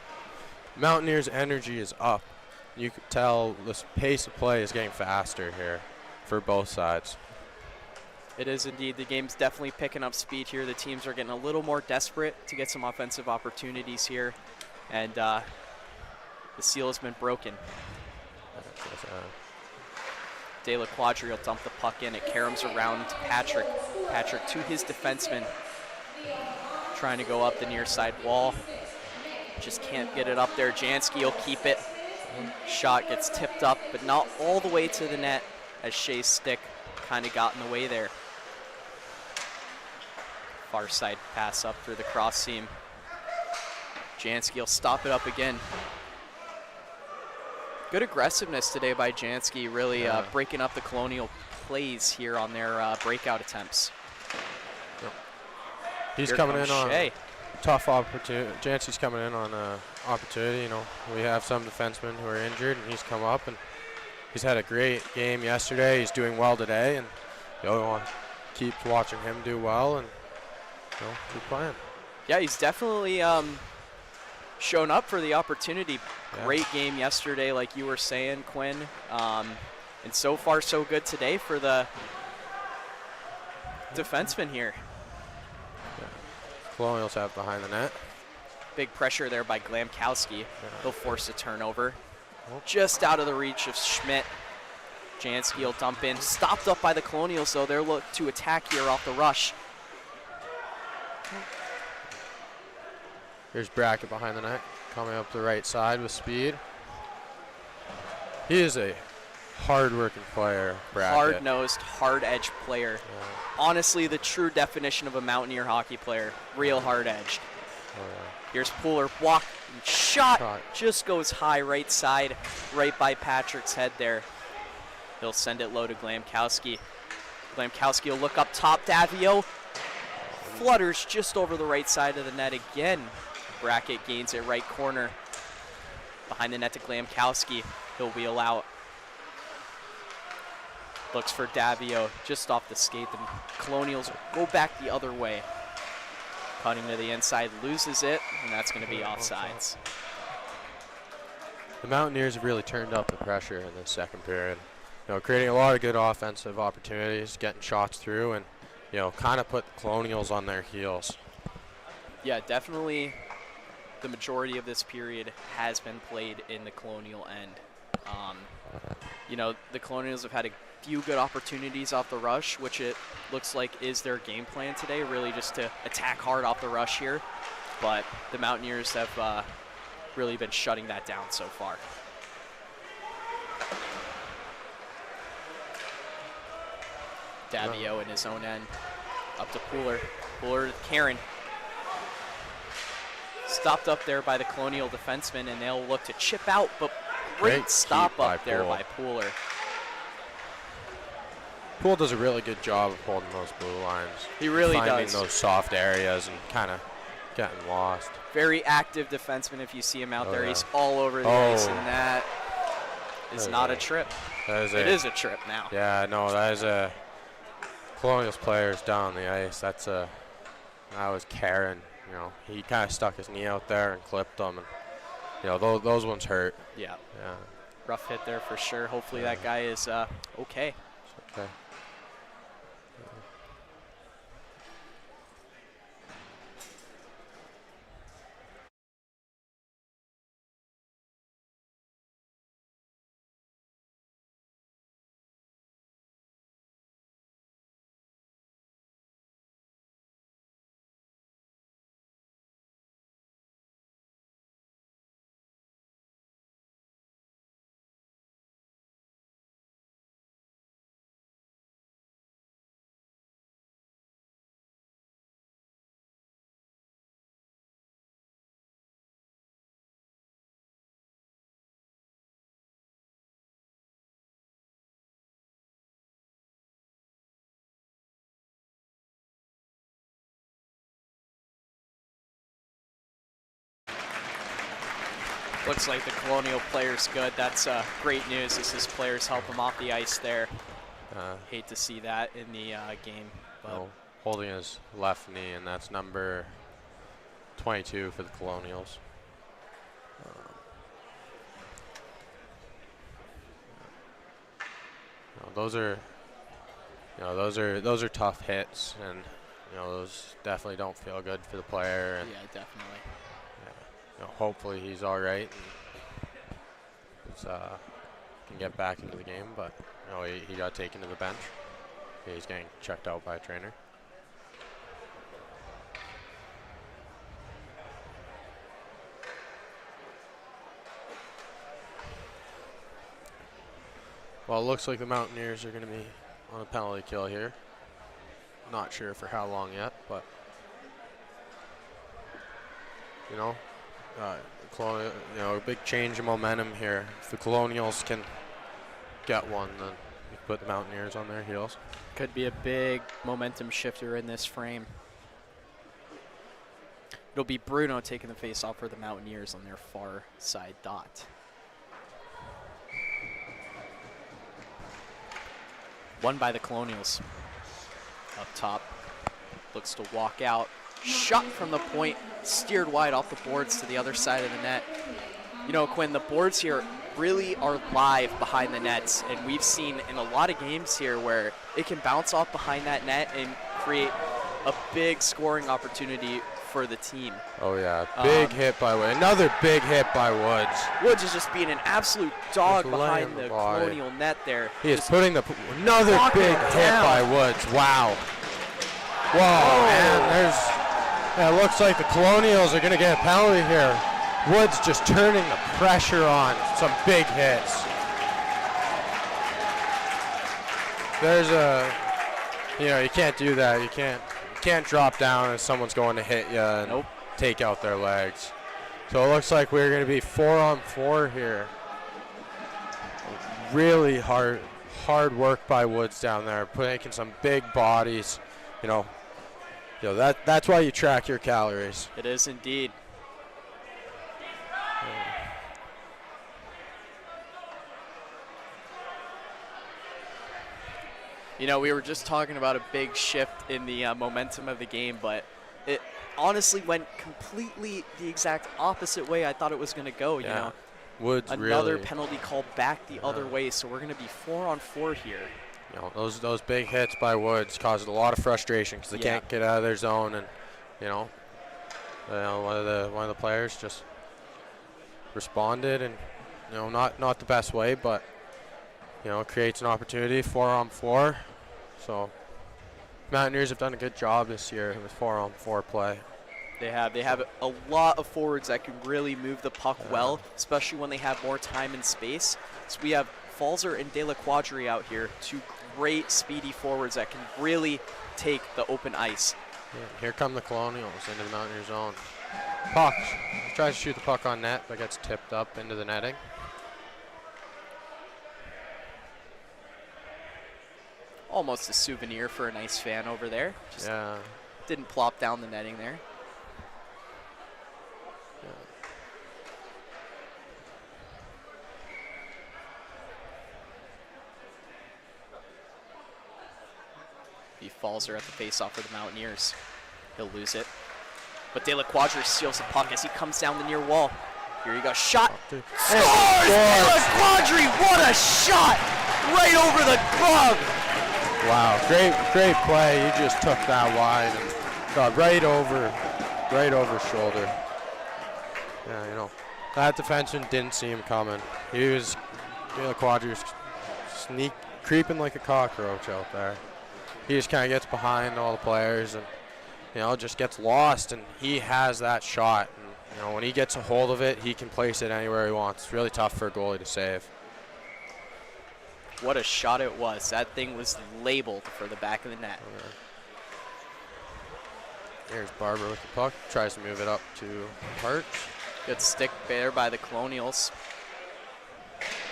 Mountaineers' energy is up. You could tell the pace of play is getting faster here for both sides. It is indeed. The game's definitely picking up speed here. The teams are getting a little more desperate to get some offensive opportunities here. And the seal has been broken. De La Quadri will dump the puck in. It caroms around to Patrick. Patrick to his defenseman. Trying to go up the near side wall. Just can't get it up there. Jansky will keep it. Shot gets tipped up, but not all the way to the net as Shea's stick kind of got in the way there. Far side pass up through the cross seam. Jansky will stop it up again. Good aggressiveness today by Jansky, really breaking up the Colonial plays here on their breakout attempts. He's Here coming in comes on Shea. tough opportunity. Jansky's coming in on opportunity. You know, we have some defensemen who are injured, and he's come up and he's had a great game yesterday. He's doing well today, and you know, keep watching him do well and keep playing. Yeah, he's definitely shown up for the opportunity. Yeah. Great game yesterday, like you were saying, Quinn. And so far, so good today for the defenseman here. Colonials have behind the net. Big pressure there by Glamkowski. He'll force a turnover. Just out of the reach of Schmidt. Jansky will dump in. Stopped up by the Colonials, though. They'll look to attack here off the rush. Here's Brackett behind the net, coming up the right side with speed. He is a hard-working player, Brackett. Hard-nosed, hard-edged player. Yeah. Honestly, the true definition of a Mountaineer hockey player. Real hard-edged. Here's Pooler, block, and shot. Just goes high right side, right by Patrick's head there. He'll send it low to Glamkowski. Glamkowski will look up top, Davio. Flutters just over the right side of the net again. Brackett gains it right corner. Behind the net to Glamkowski. He'll wheel out. Looks for Davio just off the skate. The Colonials go back the other way. Cutting to the inside, loses it, and that's going to be offsides. The Mountaineers have really turned up the pressure in the second period. You know, creating a lot of good offensive opportunities, getting shots through, and kind of put the Colonials on their heels. Yeah, definitely the majority of this period has been played in the Colonial end. The Colonials have had a few good opportunities off the rush, which it looks like is their game plan today, really just to attack hard off the rush here. but the Mountaineers have really been shutting that down so far. Davio in his own end. Up to Pooler. Pooler to Karen. Stopped up there by the Colonial defenseman, and they'll look to chip out, but great stop up there by Pooler. Poole does a really good job of holding those blue lines. He really does. Finding those soft areas and kind of getting lost. Very active defenseman if you see him out there. Yeah. He's all over the ice, and that is not a trip. It is a trip now. Yeah, no, that is a Colonials players down on the ice. That was Karen. You know, he kind of stuck his knee out there and clipped them, and you know those ones hurt. Yeah. Yeah. Rough hit there for sure. Hopefully that guy is okay. It's okay. Looks like the Colonial player's good. That's great news as his players help him off the ice there. Hate to see that in the game. But holding his left knee, and that's number 22 for the Colonials. Those are tough hits, and those definitely don't feel good for the player. And yeah, definitely. Hopefully he's all right and can get back into the game, but he got taken to the bench. He's getting checked out by a trainer. Well, it looks like the Mountaineers are going to be on a penalty kill here. Not sure for how long yet, but a big change in momentum here. If the Colonials can get one, then we put the Mountaineers on their heels. Could be a big momentum shifter in this frame. It'll be Bruno taking the face off for the Mountaineers on their far side dot. Won by the Colonials. Up top, looks to walk out. Shot from the point, steered wide off the boards to the other side of the net. Quinn, the boards here really are live behind the nets, and we've seen in a lot of games here where it can bounce off behind that net and create a big scoring opportunity for the team. Oh yeah, big hit by Woods. Another big hit by Woods. Woods is just being an absolute dog behind the Colonial net there. He is putting another big hit by Woods. Wow. Whoa, man, it looks like the Colonials are going to get a penalty here. Woods just turning the pressure on. Some big hits. There's you can't do that. You can't drop down as someone's going to hit you and take out their legs. So it looks like we're going to be 4-on-4 here. Really hard work by Woods down there, making some big bodies. That's why you track your calories. It is indeed. We were just talking about a big shift in the momentum of the game, but it honestly went completely the exact opposite way I thought it was going to go. Woods another penalty called back the other way, so we're going to be 4-on-4 here. Those big hits by Woods caused a lot of frustration because they can't get out of their zone, and one of the players just responded, and not the best way, but creates an opportunity. 4-on-4. So Mountaineers have done a good job this year with 4-on-4 play. They have a lot of forwards that can really move the puck well, especially when they have more time and space. So we have Falzer and De La Quadri out here, two great speedy forwards that can really take the open ice. Yeah, here come the Colonials into the Mountaineer zone. Puck. Tries to shoot the puck on net, but gets tipped up into the netting. Almost a souvenir for a nice fan over there. Just didn't plop down the netting there. He falls her at the face-off for the Mountaineers. He'll lose it. But De La Quadri steals the puck as he comes down the near wall. Here he goes, shot. Scores! De La Quadri, what a shot! Right over the glove! Wow, great play. He just took that wide and got right over shoulder. Yeah, you know, that defenseman didn't see him coming. He was, De La Quadri was creeping like a cockroach out there. He just kind of gets behind all the players and, you know, just gets lost, and he has that shot. And, you know, when he gets a hold of it, he can place it anywhere he wants. It's really tough for a goalie to save. What a shot it was. That thing was labeled for the back of the net. Here's Barber with the puck. Tries to move it up to Hart. Good stick there by the Colonials.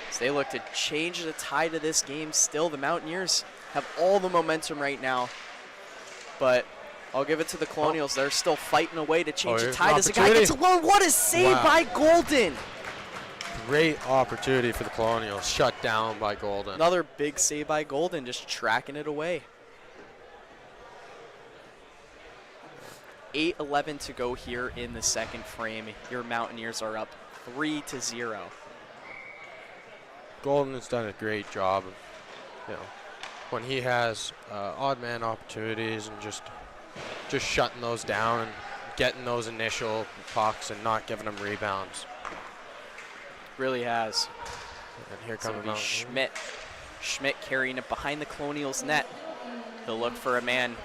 As they look to change the tide of this game. Still, the Mountaineers have all the momentum right now. But I'll give it to the Colonials. They're still fighting away to change the tide as the guy gets alone. What a save by Golden. Great opportunity for the Colonials. Shut down by Golden. Another big save by Golden, just tracking it away. 8:11 to go here in the second frame. Your Mountaineers are up 3-0. Golden has done a great job of, you know, when he has odd man opportunities and just shutting those down and getting those initial pucks and not giving them rebounds. Really has. And here comes Schmidt. Schmidt carrying it behind the Colonials' net. He'll look for a man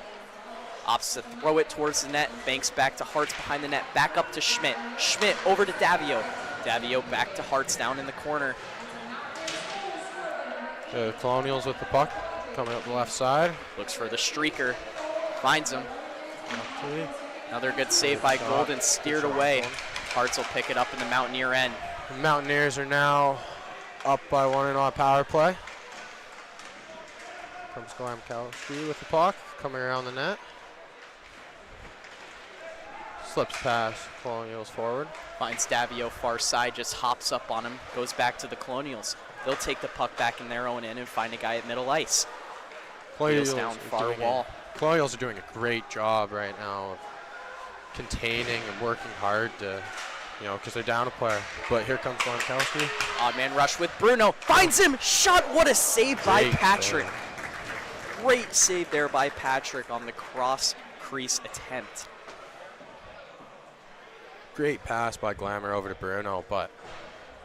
opposite, throw it towards the net, banks back to Hartz behind the net, back up to Schmidt. Schmidt over to Davio. Davio back to Hartz down in the corner. The Colonials with the puck coming up the left side. Looks for the streaker, finds him. Another good save by Golden, steered away. Hartz will pick it up in the Mountaineer end. The Mountaineers are now up by 1-0 on power play. Comes Glamkowski with the puck, coming around the net. Slips past Colonials forward. Finds Davio far side, just hops up on him, goes back to the Colonials. They'll take the puck back in their own end and find a guy at middle ice. Colonials down far wall. Colonials are doing a great job right now of containing and working hard to, you know, because they're down a player. But here comes Glamkowski. Odd man rush with Bruno. Finds him. Shot. What a save by Patrick. Great save there by Patrick on the cross crease attempt. Great pass by Glamour over to Bruno, but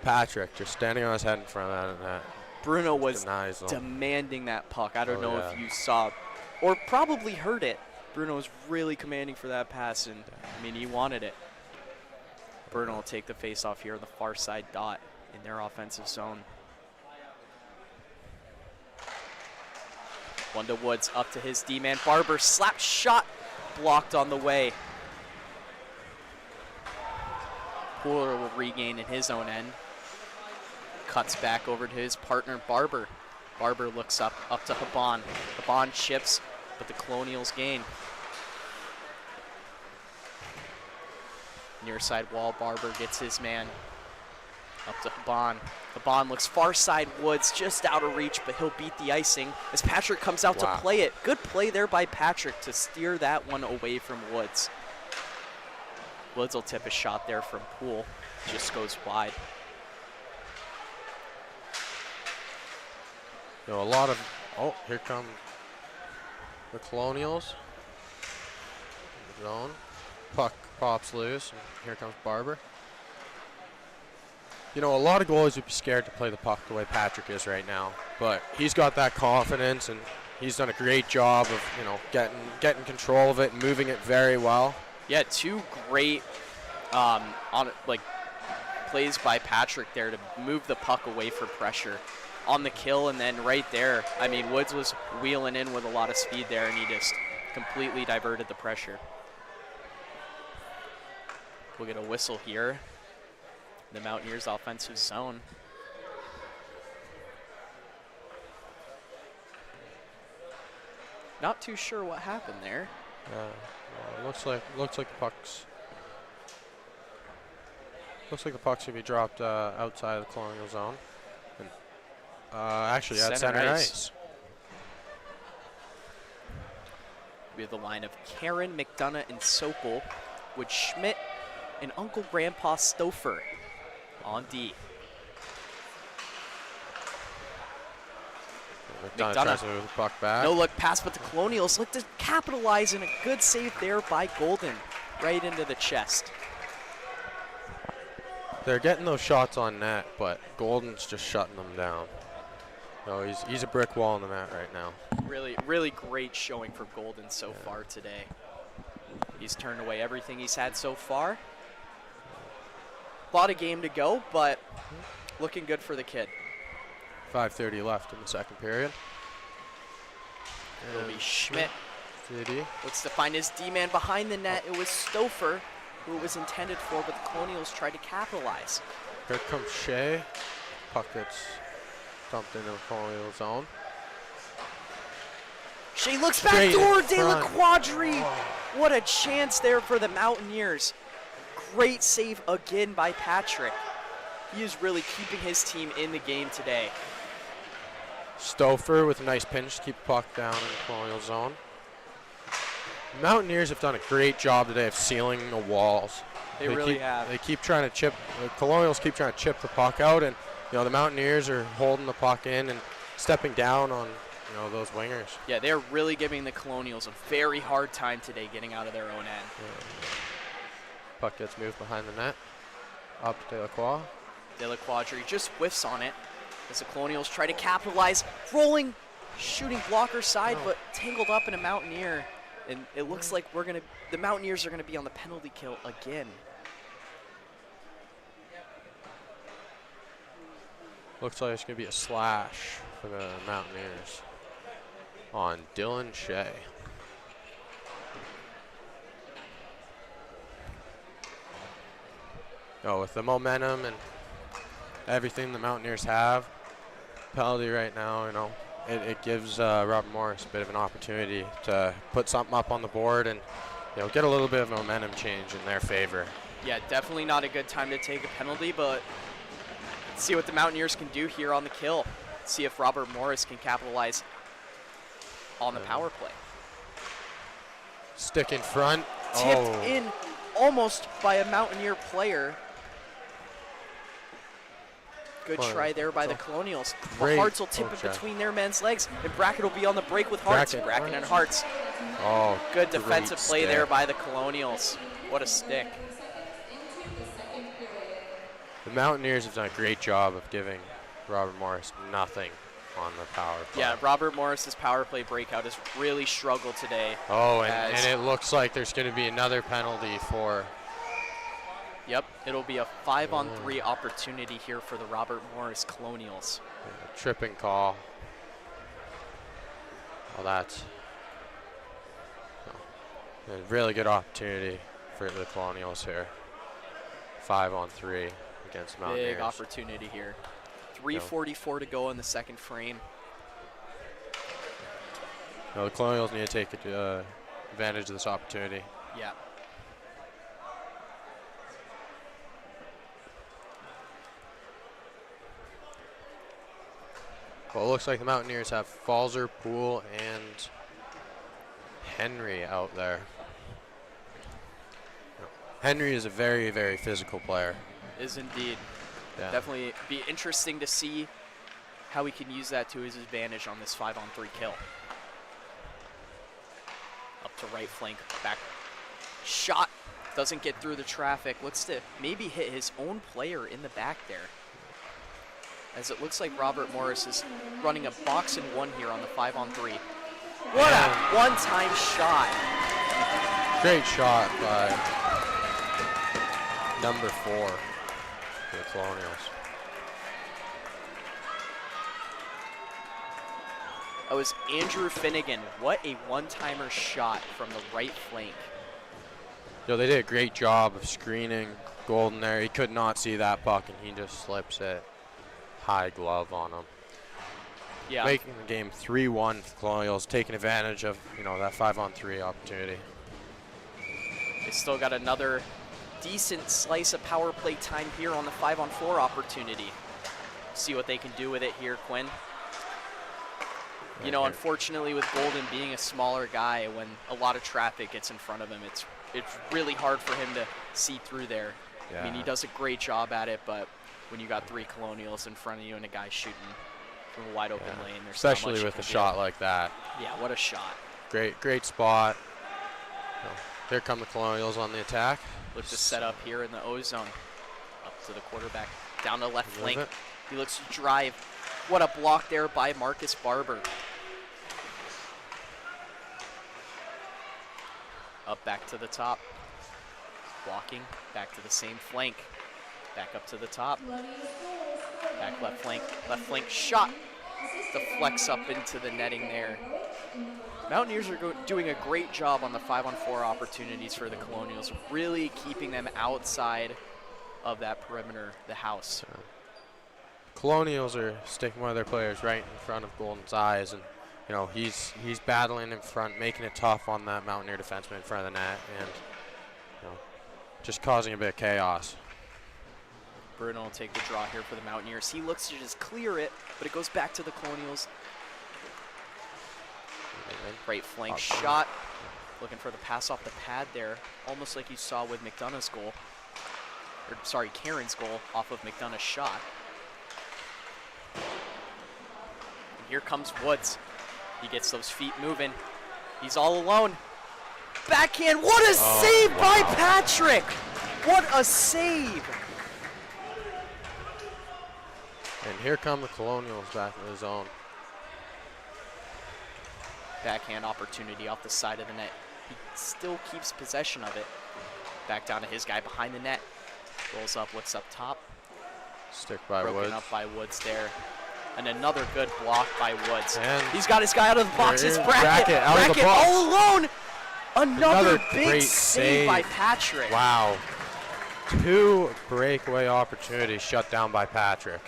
Patrick just standing on his head in front of that net. Bruno was demanding that puck. I don't know if you saw or probably heard it. Bruno was really commanding for that pass, and I mean, he wanted it. Bruno will take the face-off here on the far side dot in their offensive zone. One to Woods, up to his D-man. Barber, slap shot, blocked on the way. Pooler will regain in his own end. Cuts back over to his partner, Barber. Barber looks up to Haban. Haban chips, but the Colonials gain. Near side wall, Barber gets his man. Up to Haban. Haban looks far side Woods, just out of reach, but he'll beat the icing as Patrick comes out to play it. Good play there by Patrick to steer that one away from Woods. Woods will tip a shot there from Poole. Just goes wide. You know, a lot of, here come the Colonials. Zone. Puck pops loose, and here comes Barber. You know, a lot of goalies would be scared to play the puck the way Patrick is right now, but he's got that confidence, and he's done a great job of, you know, getting control of it and moving it very well. Yeah, two great plays by Patrick there to move the puck away for pressure on the kill, and then right there, I mean, Woods was wheeling in with a lot of speed there, and he just completely diverted the pressure. We'll get a whistle here. The Mountaineers' offensive zone. Not too sure what happened there. Looks like the puck's. Looks like the puck's gonna be dropped outside of the Colonial zone. And, actually, at center ice. We have the line of Karen, McDonough, and Sokol, with Schmidt and Uncle Grandpa Stouffer on D. McDonough tries to move the puck back. No look pass, but the Colonials look to capitalize, and a good save there by Golden, right into the chest. They're getting those shots on net, but Golden's just shutting them down. No, he's a brick wall in the net right now. Really, really great showing for Golden so far today. He's turned away everything he's had so far. A lot of game to go, but looking good for the kid. 5:30 left in the second period. It'll be Schmidt. City. Looks to find his D-man behind the net. It was Stouffer who it was intended for, but the Colonials tried to capitalize. Here comes Shea. Puck gets dumped into the Colonial zone. Shea looks Straight back door, in De La front. Quadri. What a chance there for the Mountaineers. Great save again by Patrick. He is really keeping his team in the game today. Stouffer with a nice pinch to keep the puck down in the Colonial zone. The Mountaineers have done a great job today of sealing the walls. They really have. They keep trying to chip. The Colonials keep trying to chip the puck out, and the Mountaineers are holding the puck in and stepping down on those wingers. Yeah, they're really giving the Colonials a very hard time today getting out of their own end. Yeah. Puck gets moved behind the net. Up to De La Croix. De La Quadri just whiffs on it as the Colonials try to capitalize. Rolling, shooting blocker side, but tangled up in a Mountaineer. And it looks like the Mountaineers are gonna be on the penalty kill again. Looks like it's gonna be a slash for the Mountaineers on Dylan Shea. With the momentum and everything the Mountaineers have, penalty right now, it gives Robert Morris a bit of an opportunity to put something up on the board and get a little bit of a momentum change in their favor. Yeah, definitely not a good time to take a penalty, but let's see what the Mountaineers can do here on the kill. See if Robert Morris can capitalize on the power play. Stick in front. Tipped in almost by a Mountaineer player. Good try there by the Colonials. But Hartz will tip it between their men's legs, and Brackett will be on the break with Hartz. Brackett and Hartz. Good defensive play there by the Colonials. What a stick. The Mountaineers have done a great job of giving Robert Morris nothing on the power play. Yeah, Robert Morris's power play breakout has really struggled today. And it looks like there's going to be another penalty for... Yep, it'll be a 5-on-3 opportunity here for the Robert Morris Colonials. Tripping call. That's a really good opportunity for the Colonials here. 5-on-3 against Mountaineers. Big opportunity here. 3:44 to go in the second frame. The Colonials need to take advantage of this opportunity. Yeah. Well, it looks like the Mountaineers have Falzer, Poole, and Henry out there. Henry is a very, very physical player. Is indeed. Yeah. Definitely be interesting to see how he can use that to his advantage on this 5-on-3 kill. Up to right flank, back shot. Doesn't get through the traffic. Looks to maybe hit his own player in the back there. As it looks like Robert Morris is running a box and one here on the 5-on-3. What a one-time shot. Great shot by number 4 for the Colonials. That was Andrew Finnegan. What a one-timer shot from the right flank. Yo, they did a great job of screening Golden there. He could not see that puck, and he just slips it high glove on him. Yeah. Making the game 3-1 for Colonials, taking advantage of, that 5-on-3 opportunity. They still got another decent slice of power play time here on the 5-on-4 opportunity. See what they can do with it here, Quinn. Unfortunately with Golden being a smaller guy, when a lot of traffic gets in front of him, it's really hard for him to see through there. Yeah. I mean, he does a great job at it, but when you got 3 Colonials in front of you and a guy shooting from a wide open lane, there's not especially much with you a can shot do. like that. Yeah, what a shot. Great spot. Here come the Colonials on the attack. Look to set up here in the O zone. Up to the quarterback, down the left flank. He looks to drive. What a block there by Marcus Barber. Up back to the top. Walking back to the same flank. Back up to the top. Back left flank. Left flank shot. Deflects up into the netting there. Mountaineers are doing a great job on the 5-on-4 opportunities for the Colonials, really keeping them outside of that perimeter, the house. Colonials are sticking one of their players right in front of Golden's eyes, and he's battling in front, making it tough on that Mountaineer defenseman in front of the net, and just causing a bit of chaos. Bruno will take the draw here for the Mountaineers. He looks to just clear it, but it goes back to the Colonials. Great flank shot. Looking for the pass off the pad there, almost like you saw with McDonough's goal. Or, sorry, Karen's goal off of McDonough's shot. And here comes Woods. He gets those feet moving. He's all alone. Backhand. What a save by Patrick! What a save! And here come the Colonials back in the zone. Backhand opportunity off the side of the net. He still keeps possession of it. Back down to his guy behind the net. Rolls up, looks up top. Stick by Broken Woods. up by Woods there. And another good block by Woods. And he's got his guy out of the box. It's Brackett out of the box. All alone. Another big great save by Patrick. Wow. 2 breakaway opportunities shut down by Patrick.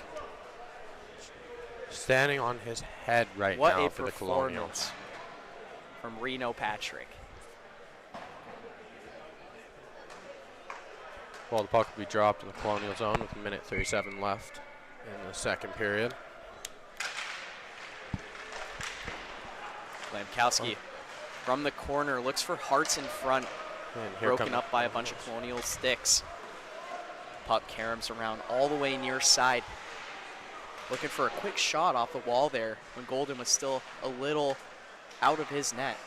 Standing on his head right now for the Colonials. From Reno Patrick. Well, the puck will be dropped in the Colonial zone with 1:37 left in the second period. Lamkowski from the corner looks for Hearts in front. Broken up by a bunch of Colonial sticks. Puck caroms around all the way near side. Looking for a quick shot off the wall there when Golden was still a little out of his net.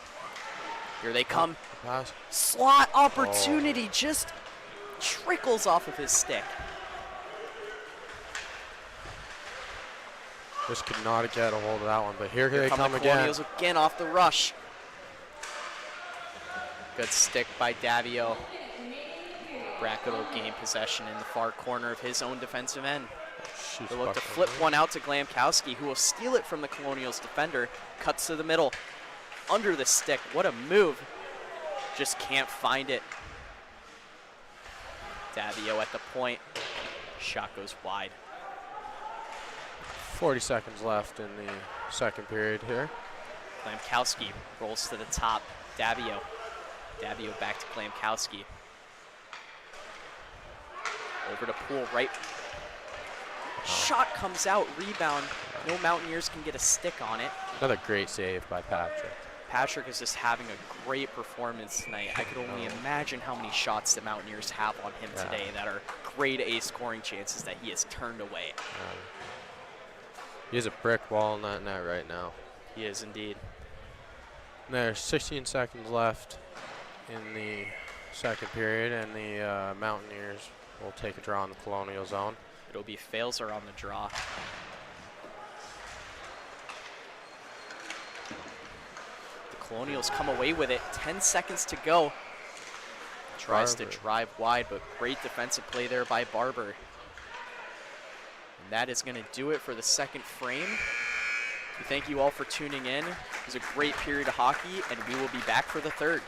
Here they come. Pass. Slot opportunity just trickles off of his stick. Just could not get a hold of that one, but here they come the again. Colonials again off the rush. Good stick by Davio. Brackett will gain possession in the far corner of his own defensive end. They look to flip one out to Glamkowski, who will steal it from the Colonials defender. Cuts to the middle, under the stick. What a move. Just can't find it. Davio at the point. Shot goes wide. 40 seconds left in the second period here. Glamkowski rolls to the top. Davio. Davio back to Glamkowski. Over to Poole, right. Shot comes out, rebound. No Mountaineers can get a stick on it. Another great save by Patrick. Patrick is just having a great performance tonight. I could only imagine how many shots the Mountaineers have on him today that are grade A scoring chances that he has turned away. He has a brick wall in that net right now. He is indeed. And there's 16 seconds left in the second period, and the Mountaineers will take a draw in the Colonial zone. It'll be Failser on the draw. The Colonials come away with it. 10 seconds to go. Tries to Barber. drive wide, but great defensive play there by Barber. And that is going to do it for the second frame. We thank you all for tuning in. It was a great period of hockey, and we will be back for the third.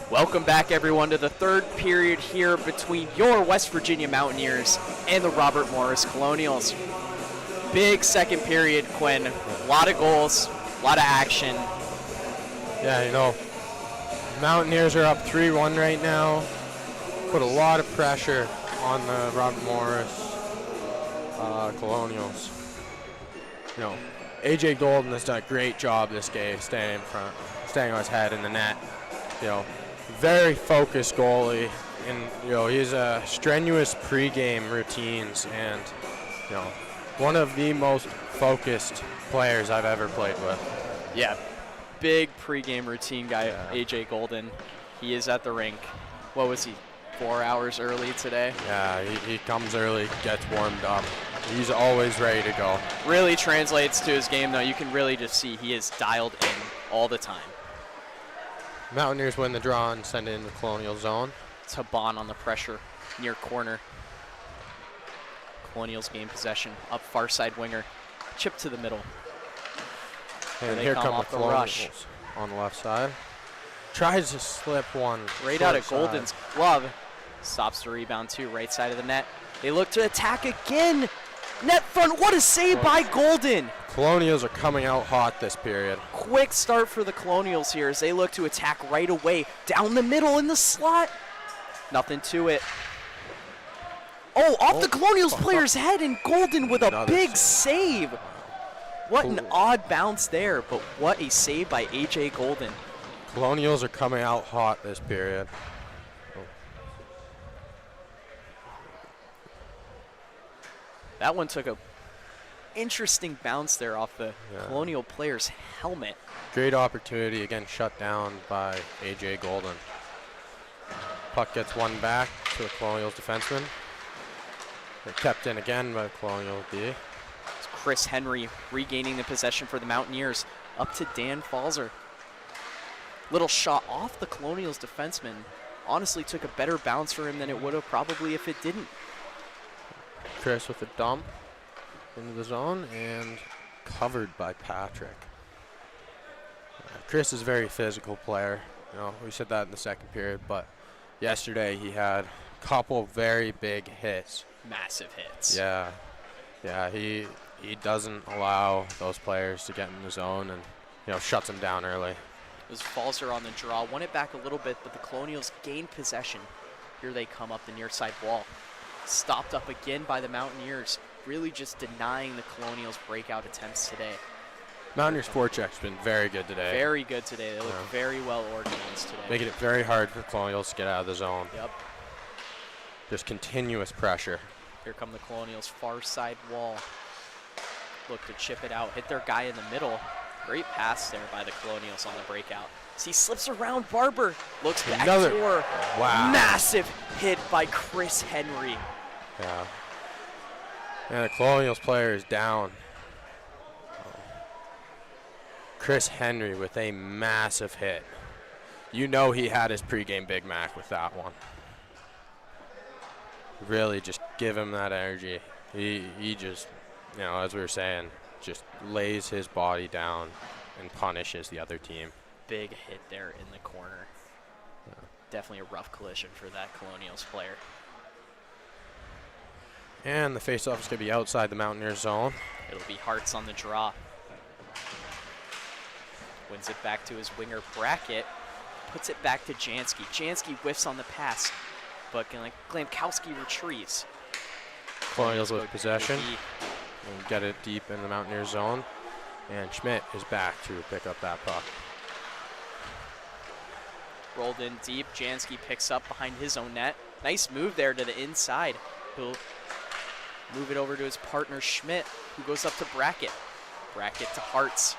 Welcome back, everyone, to the third period here between your West Virginia Mountaineers and the Robert Morris Colonials. Big second period, Quinn. A lot of goals, a lot of action. Yeah, you know, Mountaineers are up 3-1 right now. Put a lot of pressure on the Robert Morris Colonials. You know, AJ Golden has done a great job this game, staying in front, staying on his head in the net. You know, very focused goalie, and you know he's a strenuous pregame routines, and you know one of the most focused players I've ever played with. Yeah, big pregame routine guy, AJ Golden. He is at the rink. What was he, 4 hours early today? Yeah, he comes early, gets warmed up. He's always ready to go. Really translates to his game, though. You can really just see he is dialed in all the time. Mountaineers win the draw and send it in the Colonial zone. Taban on the pressure, near corner. Colonials gain possession, up far side winger. Chip to the middle. And here come the Colonials on the left side. Tries to slip one. Right out of Golden's glove. Stops the rebound too, right side of the net. They look to attack again. Net front, what a save by Golden. Colonials are coming out hot this period. Quick start for the Colonials here as they look to attack right away. Down the middle in the slot. Nothing to it. Oh, off the Colonials player's head, and Golden with a big save. What an odd bounce there, but what a save by AJ Golden. Colonials are coming out hot this period. That one took a interesting bounce there off the Colonial player's helmet. Great opportunity, again shut down by AJ Golden. Puck gets one back to the Colonials defenseman. They're kept in again by the Colonial D. It's Chris Henry regaining the possession for the Mountaineers. Up to Dan Falzer. Little shot off the Colonials defenseman. Honestly took a better bounce for him than it would have probably if it didn't. Chris with a dump into the zone and covered by Patrick. Chris is a very physical player. You know, we said that in the second period, but yesterday he had a couple very big hits. Massive hits. Yeah. Yeah, he doesn't allow those players to get in the zone and, you know, shuts them down early. It was Falzer on the draw. Won it back a little bit, but the Colonials gained possession. Here they come up the near side wall. Stopped up again by the Mountaineers, really just denying the Colonials' breakout attempts today. Mountaineers' forecheck's been very good today. Very good today. They look very well organized today. Making it very hard for Colonials to get out of the zone. Yep. Just continuous pressure. Here come the Colonials' far side wall. Look to chip it out, hit their guy in the middle. Great pass there by the Colonials on the breakout. As he slips around Barber, looks back door. Wow. Massive hit by Chris Henry. Yeah. And the Colonials player is down. Chris Henry with a massive hit. You know he had his pregame Big Mac with that one. Really just give him that energy. He just, you know, as we were saying, just lays his body down and punishes the other team. Big hit there in the corner. Yeah. Definitely a rough collision for that Colonials player. And the faceoff is going to be outside the Mountaineers zone. It'll be Hartz on the draw. Wins it back to his winger Brackett. Puts it back to Jansky. Jansky whiffs on the pass, but Glamkowski retrieves. Colonials with possession. And get it deep in the Mountaineers zone. And Schmidt is back to pick up that puck. Rolled in deep. Jansky picks up behind his own net. Nice move there to the inside. He'll move it over to his partner Schmidt, who goes up to Brackett. Brackett to Hartz.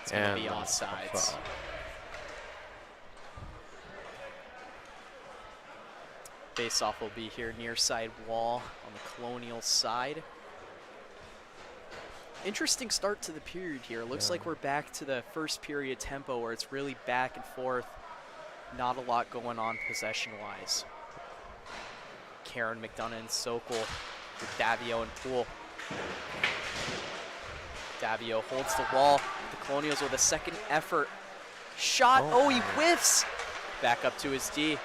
It's going to be offsides. Face-off will be here near side wall on the Colonial side. Interesting start to the period here. Looks like we're back to the first period tempo where it's really back and forth. Not a lot going on possession-wise. Karen, McDonough, and Sokol with Davio and Poole. Davio holds the wall. The Colonials with a second effort. Shot. Oh, he whiffs. Back up to his D.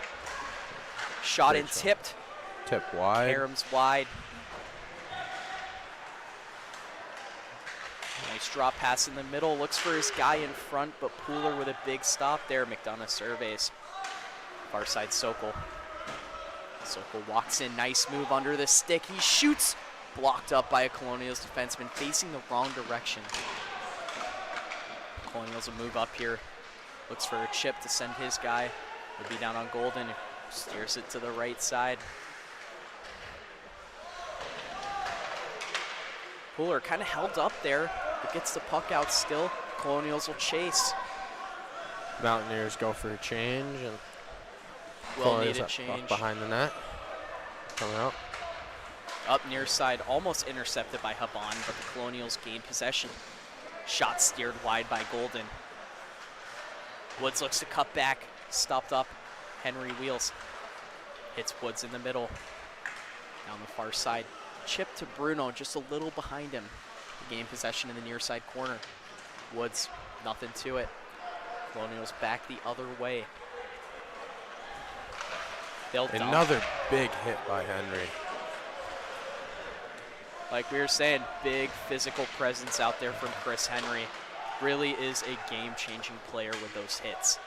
Shot Great and shot. tipped. Tip wide. Karam's wide. Nice drop pass in the middle. Looks for his guy in front, but Pooler with a big stop there. McDonough surveys. Far side Sokol. Sokol walks in. Nice move under the stick. He shoots. Blocked up by a Colonials defenseman facing the wrong direction. Colonials will move up here. Looks for a chip to send his guy. Will be down on Golden. Steers it to the right side. Pooler kind of held up there, but gets the puck out still. Colonials will chase. Mountaineers go for a change, and Will need Colonials a up change. behind the net. Coming out. Up near side, almost intercepted by Haban, but the Colonials gain possession. Shot steered wide by Golden. Woods looks to cut back, stopped up. Henry wheels. Hits Woods in the middle. Down the far side. Chip to Bruno, just a little behind him. They gain possession in the near side corner. Woods, nothing to it. Colonials back the other way. They'll dump. Another big hit by Henry. Like we were saying, big physical presence out there from Chris Henry. Really is a game-changing player with those hits.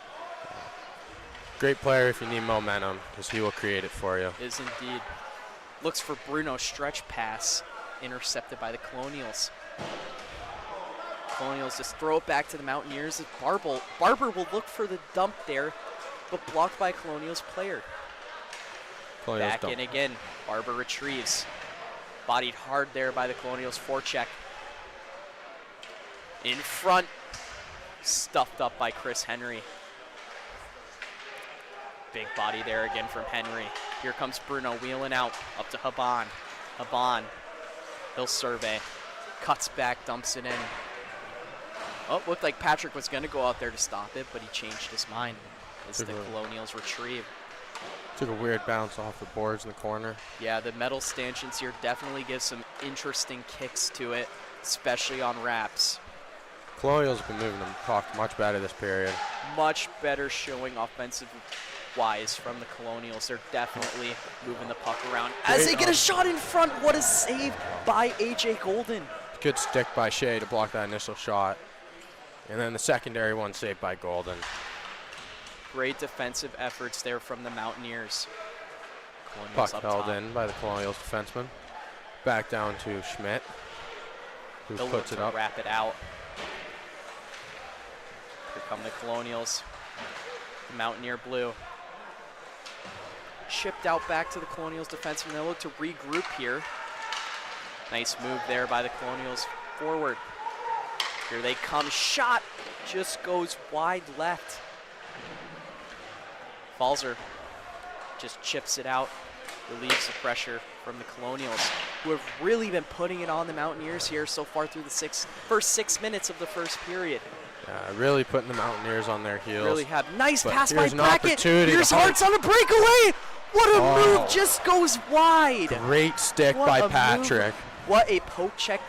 Great player if you need momentum, because he will create it for you. Is indeed. Looks for Bruno, stretch pass, intercepted by the Colonials. Colonials just throw it back to the Mountaineers. Barber will look for the dump there, but blocked by a Colonials player. Colonials Back dump. in again. Barber retrieves. Bodied hard there by the Colonials forecheck. In front. Stuffed up by Chris Henry. Big body there again from Henry. Here comes Bruno wheeling out. Up to Haban. Haban. He'll survey. Cuts back, dumps it in. Oh, looked like Patrick was going to go out there to stop it, but he changed his mind as the Colonials retrieve. Took a weird bounce off the boards in the corner. Yeah, the metal stanchions here definitely give some interesting kicks to it, especially on wraps. Colonials have been moving the puck much better this period. Much better showing offensive-wise from the Colonials. They're definitely moving the puck around. As they get a shot in front, what a save by A.J. Golden. Good stick by Shea to block that initial shot. And then the secondary one saved by Golden. Great defensive efforts there from the Mountaineers. Colonials Puck up held top. in by the Colonials defenseman. Back down to Schmidt, who They'll look puts it to up. wrap it out. Here come the Colonials. The Mountaineer blue. Chipped out back to the Colonials defenseman. They look to regroup here. Nice move there by the Colonials forward. Here they come. Shot just goes wide left. Falzer just chips it out, relieves the pressure from the Colonials, who have really been putting it on the Mountaineers here so far through the first 6 minutes of the first period. Really putting the Mountaineers on their heels. Really have. Nice But pass by here's an Brackett. opportunity Here's to Hart's on a breakaway. What a Oh. move, just goes wide. Great stick What by a move. Patrick. What a poke check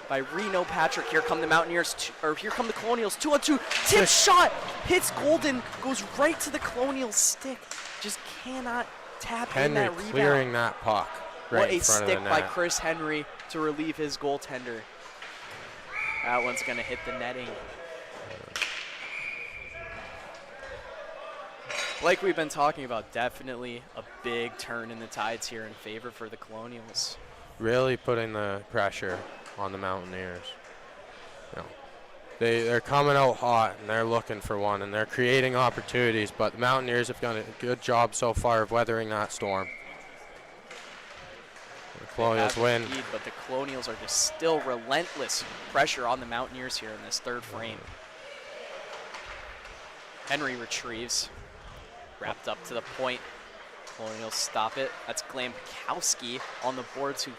by Reno Patrick. Here come the Mountaineers, here come the Colonials, 2-on-2. Tip shot, hits Golden, goes right to the Colonials stick. Just cannot tap in Henry that rebound. clearing that puck right What in a front of stick the net. by Chris Henry to relieve his goaltender. That one's gonna hit the netting. Like we've been talking about, definitely a big turn in the tides here in favor for the Colonials. Really putting the pressure on the Mountaineers. You know, they're coming out hot and they're looking for one and they're creating opportunities, but the Mountaineers have done a good job so far of weathering that storm. The Colonials They have win. indeed, but the Colonials are just still relentless pressure on the Mountaineers here in this third frame. Henry retrieves, wrapped up to the point. Colonials stop it. That's Glamkowski on the boards who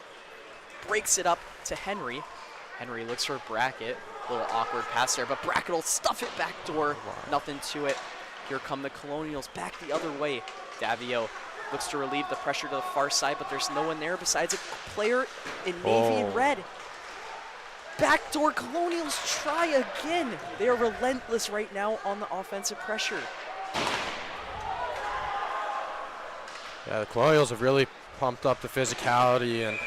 breaks it up to Henry. Henry looks for Brackett. A little awkward pass there, but Brackett will stuff it back door. Nothing to it. Here come the Colonials back the other way. Davio looks to relieve the pressure to the far side, but there's no one there besides a player in navy and red. Backdoor Colonials try again. They are relentless right now on the offensive pressure. Yeah, the Colonials have really pumped up the physicality and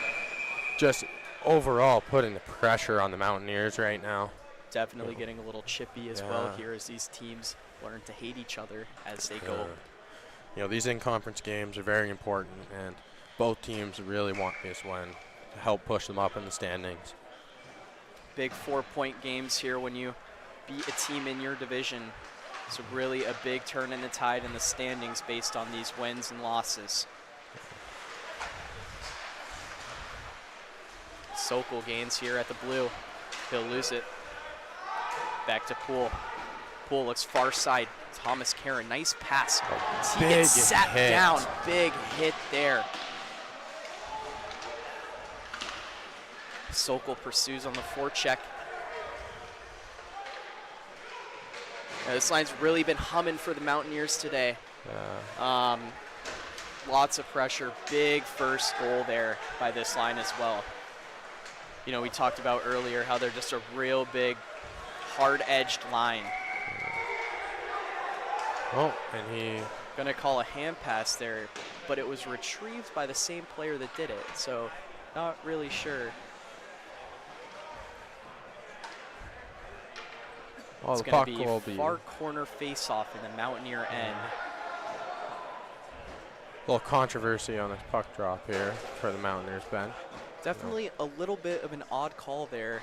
just overall putting the pressure on the Mountaineers right now. Definitely getting a little chippy as well here as these teams learn to hate each other as they go. You know, these in-conference games are very important, and both teams really want this win to help push them up in the standings. Big 4-point games here when you beat a team in your division. So really a big turn in the tide in the standings based on these wins and losses. Sokol gains here at the blue. He'll lose it. Back to Poole. Poole looks far side. Thomas Karen, nice pass. He gets sat down. Big hit there. Sokol pursues on the forecheck. This line's really been humming for the Mountaineers today. Lots of pressure. Big first goal there by this line as well. You know, we talked about earlier how they're just a real big, hard-edged line. Oh, and he... Gonna call a hand pass there, but it was retrieved by the same player that did it, so not really sure. Oh, it's going to be far corner face-off in the Mountaineer end. A little controversy on this puck drop here for the Mountaineers, Ben. Definitely a little bit of an odd call there,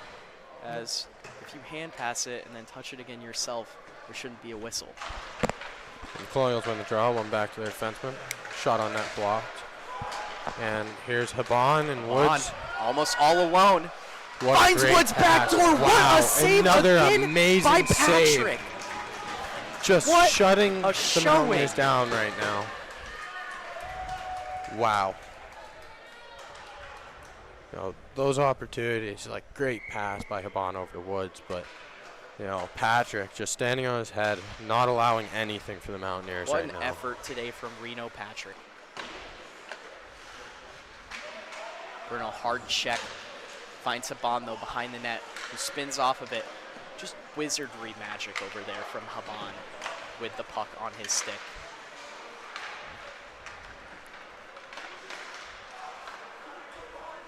as if you hand pass it and then touch it again yourself, there shouldn't be a whistle. And the Colonials win the draw, one back to their defenseman. Shot on net blocked. And here's Haban and Woods. Almost all alone. Finds Woods back door. Wow. What a save Another again amazing by Patrick. save. Just what shutting the Mountaineers down right now. Wow. You know, those opportunities, like great pass by Haban over to Woods, but you know, Patrick just standing on his head, not allowing anything for the Mountaineers right now. What an effort today from Reno Patrick. Bruno, hard check. Finds Haban, though, behind the net, who spins off of it. Just wizardry magic over there from Haban with the puck on his stick.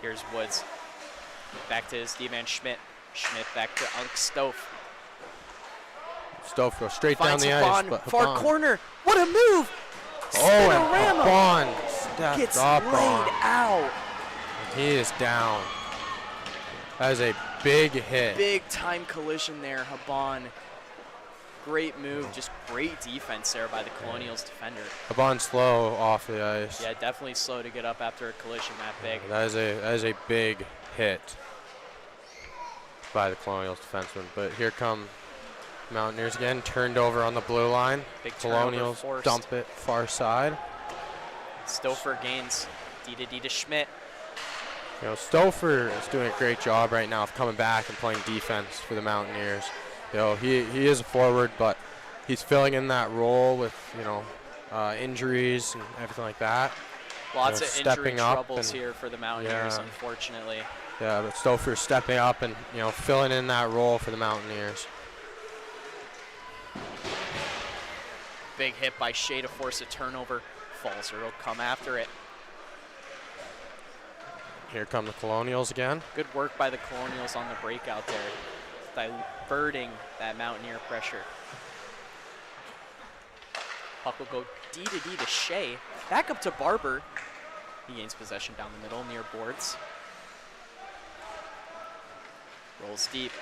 Here's Woods. Back to his D-man Schmidt. Schmidt back to Unk Stoff. Stoff goes straight down the ice. But far corner. What a move! Oh, and Haban gets laid out. He is down. That is a big hit. Big time collision there, Haban. Great move, just great defense there by the Colonials defender. Haban's slow off the ice. Yeah, definitely slow to get up after a collision that big. That is a big hit by the Colonials defenseman. But here come Mountaineers again, turned over on the blue line. Big Colonials dump it far side. Stouffer gains D to Schmidt. You know, Stouffer is doing a great job right now of coming back and playing defense for the Mountaineers. You know, he is a forward, but he's filling in that role with, you know, injuries and everything like that. Lots of injury troubles here for the Mountaineers, unfortunately. Yeah, but Stouffer's stepping up and, you know, filling in that role for the Mountaineers. Big hit by Shea to force a turnover. Falzer will come after it. Here come the Colonials again. Good work by the Colonials on the breakout there, diverting that Mountaineer pressure. Puck will go D to Shea. Back up to Barber. He gains possession down the middle near boards. Rolls deep.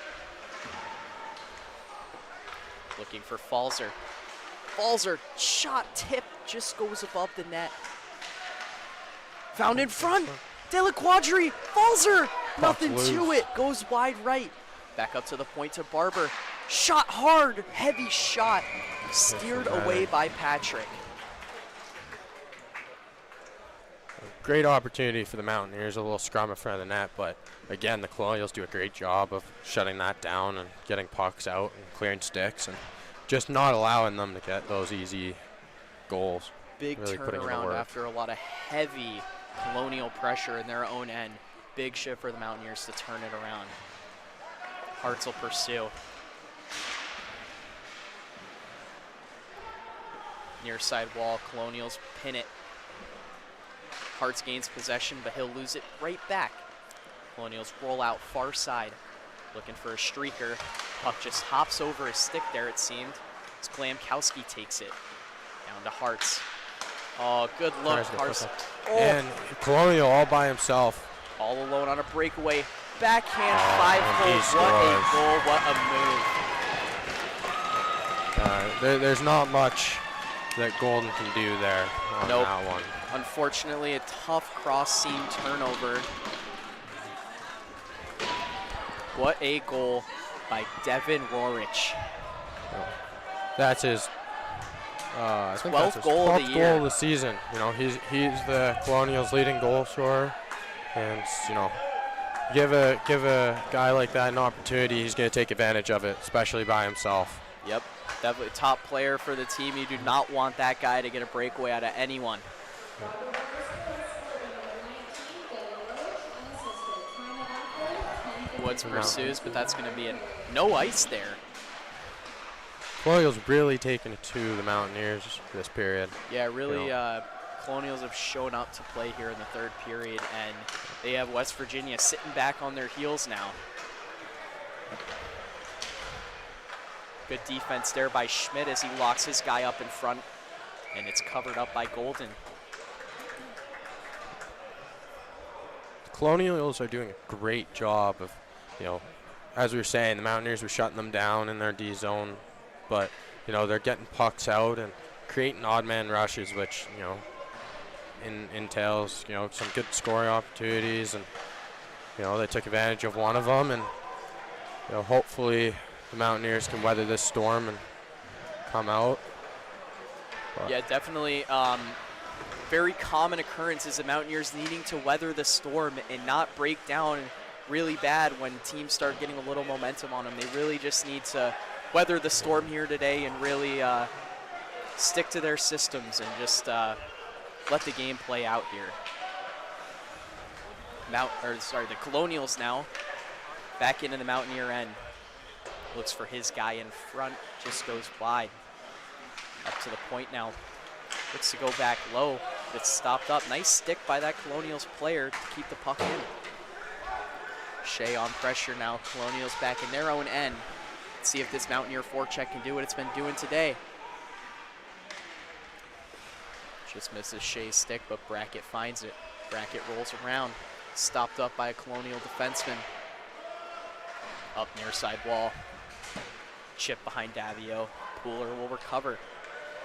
Looking for Falzer. Falzer, shot tip, just goes above the net. Found in front. De La Quadri, Falzer, nothing to it, goes wide right. Back up to the point to Barber. Shot hard, heavy shot, steered away by Patrick. Great opportunity for the Mountaineers, a little scrum in front of the net, but again, the Colonials do a great job of shutting that down and getting pucks out and clearing sticks and just not allowing them to get those easy goals. Big really turnaround after a lot of heavy Colonial pressure in their own end. Big shift for the Mountaineers to turn it around. Hearts will pursue. Near side wall, Colonials pin it. Hearts gains possession, but he'll lose it right back. Colonials roll out far side, looking for a streaker. Puck just hops over his stick there, it seemed, as Glamkowski takes it. Down to Hearts. Oh, good look, Carson. Oh. And Colonial all by himself. All alone on a breakaway. Backhand 5-hole. What a goal, what a move. There's not much that Golden can do there on that one. Unfortunately, a tough cross-seam turnover. What a goal by Devin Rorich. That's his 12th goal of the year. Goal of the season. You know, he's the Colonials' leading goal scorer, and you know, give a guy like that an opportunity, he's going to take advantage of it, especially by himself. Yep, definitely top player for the team. You do not want that guy to get a breakaway out of anyone. Woods pursues, but that's going to be no ice there. Colonials really taking it to the Mountaineers this period. Yeah, really, Colonials have shown up to play here in the third period, and they have West Virginia sitting back on their heels now. Good defense there by Schmidt as he locks his guy up in front, and it's covered up by Golden. The Colonials are doing a great job of, you know, as we were saying, the Mountaineers were shutting them down in their D zone, but, you know, they're getting pucks out and creating odd man rushes, which, you know, entails, you know, some good scoring opportunities, and, you know, they took advantage of one of them, and, you know, hopefully the Mountaineers can weather this storm and come out. But yeah, definitely. Very common occurrence is the Mountaineers needing to weather the storm and not break down really bad when teams start getting a little momentum on them. They really just need to weather the storm here today and really stick to their systems and just let the game play out here. The Colonials now back into the Mountaineer end. Looks for his guy in front, just goes wide. Up to the point now. Looks to go back low. It's stopped up. Nice stick by that Colonials player to keep the puck in. Shea on pressure now. Colonials back in their own end. Let's see if this Mountaineer forecheck can do what it's been doing today. Just misses Shea's stick, but Brackett finds it. Brackett rolls around. Stopped up by a Colonial defenseman. Up near side wall. Chip behind Davio. Pooler will recover.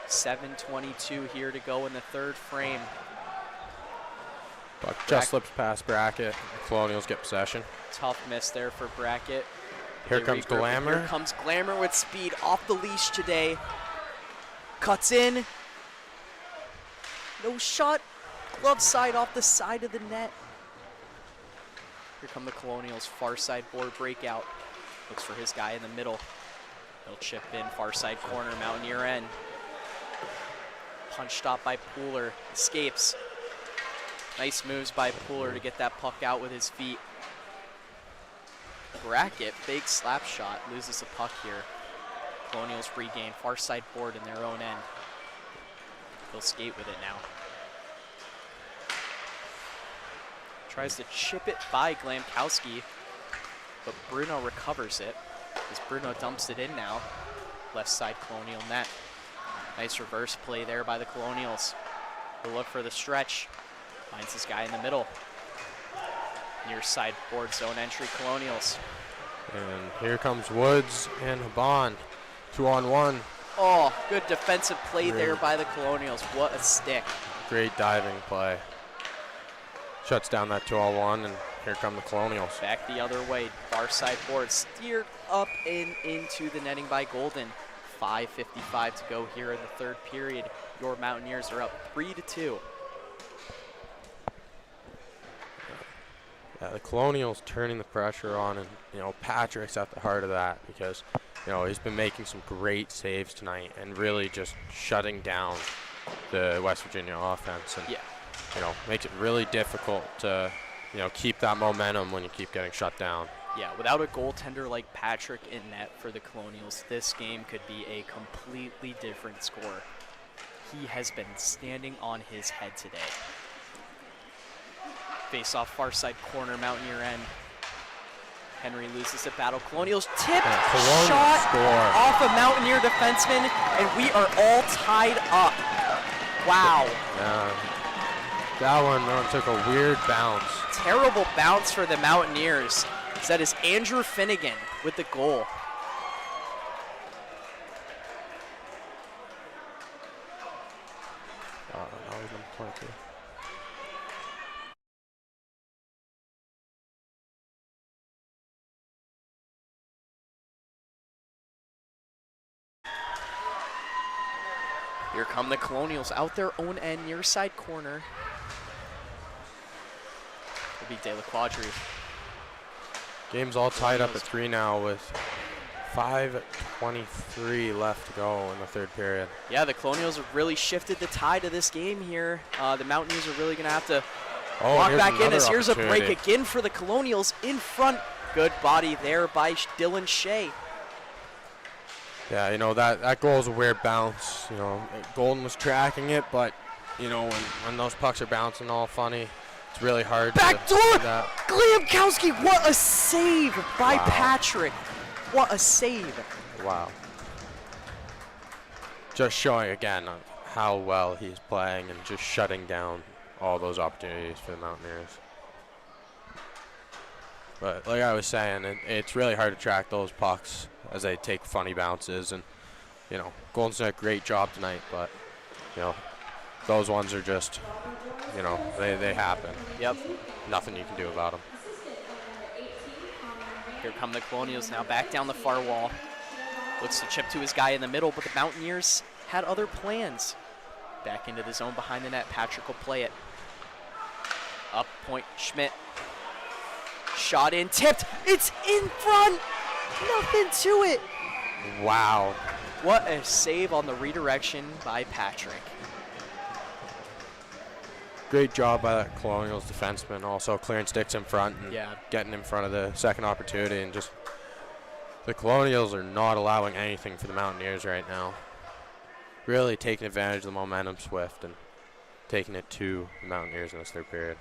7:22 here to go in the third frame. Buck just slips past Brackett. The Colonials get possession. Tough miss there for Brackett. Here comes Glamour. Here comes Glamour with speed off the leash today. Cuts in. No shot. Glove side off the side of the net. Here come the Colonials. Far side board breakout. Looks for his guy in the middle. He'll chip in. Far side corner. Mountaineer end. Punch stop by Pooler. Escapes. Nice moves by Pooler to get that puck out with his feet. Brackett, big slap shot, loses the puck here. Colonials regain far side board in their own end. He'll skate with it now. Tries to chip it by Glamkowski, but Bruno recovers it as Bruno dumps it in now. Left side Colonial net. Nice reverse play there by the Colonials. He'll look for the stretch. Finds his guy in the middle. Near side board zone entry Colonials. And here comes Woods and Haban. 2-on-1. Oh, good defensive play there by the Colonials. What a stick. Great diving play. Shuts down that 2-on-1, and here come the Colonials. Back the other way. Far side board steered up and into the netting by Golden. 5:55 to go here in the third period. Your Mountaineers are up 3-2. Yeah, the Colonials turning the pressure on, and you know Patrick's at the heart of that because you know he's been making some great saves tonight and really just shutting down the West Virginia offense, and you know makes it really difficult to you know keep that momentum when you keep getting shut down. Yeah, without a goaltender like Patrick in net for the Colonials, this game could be a completely different score. He has been standing on his head today. Face off far side corner, Mountaineer end. Henry loses the battle. Colonials tipped, Colonials shot score. off a Mountaineer defenseman, and we are all tied up. Wow. That one took a weird bounce. Terrible bounce for the Mountaineers. That is Andrew Finnegan with the goal. Here come the Colonials out their own end, near side corner. It'll be De La Quadri. Game's all tied up at 3 now with 5:23 left to go in the third period. Yeah, the Colonials have really shifted the tide of this game here. The Mountaineers are really going to have to walk back in as here's a break again for the Colonials in front. Good body there by Dylan Shea. Yeah, you know, that goal is a weird bounce. You know, Golden was tracking it, but, you know, when those pucks are bouncing all funny, it's really hard Back to door! do that. Gliamkowski, what a save by Patrick. What a save. Wow. Just showing, again, how well he's playing and just shutting down all those opportunities for the Mountaineers. But like I was saying, it's really hard to track those pucks as they take funny bounces. And, you know, Golden's done a great job tonight, but, you know, those ones are just, you know, they happen. Yep. Nothing you can do about them. Here come the Colonials now back down the far wall. Looks to chip to his guy in the middle, but the Mountaineers had other plans. Back into the zone behind the net. Patrick will play it. Up point, Schmidt. Shot in, tipped. It's in front. Nothing to it. Wow. What a save on the redirection by Patrick. Great job by that Colonials defenseman, also clearing sticks in front and getting in front of the second opportunity. And just the Colonials are not allowing anything for the Mountaineers right now. Really taking advantage of the momentum swift and taking it to the Mountaineers in this third period.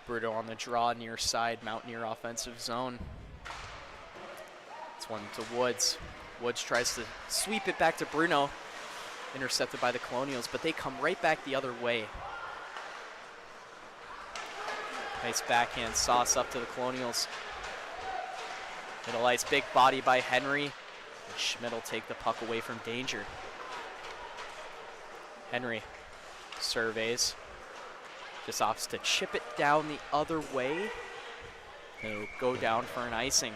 Bruto on the draw, near side, Mountaineer offensive zone. It's one to Woods. Woods tries to sweep it back to Bruno. Intercepted by the Colonials, but they come right back the other way. Nice backhand sauce up to the Colonials. Middle ice, big body by Henry. And Schmidt will take the puck away from danger. Henry surveys. Just opts to chip it down the other way. He'll go down for an icing.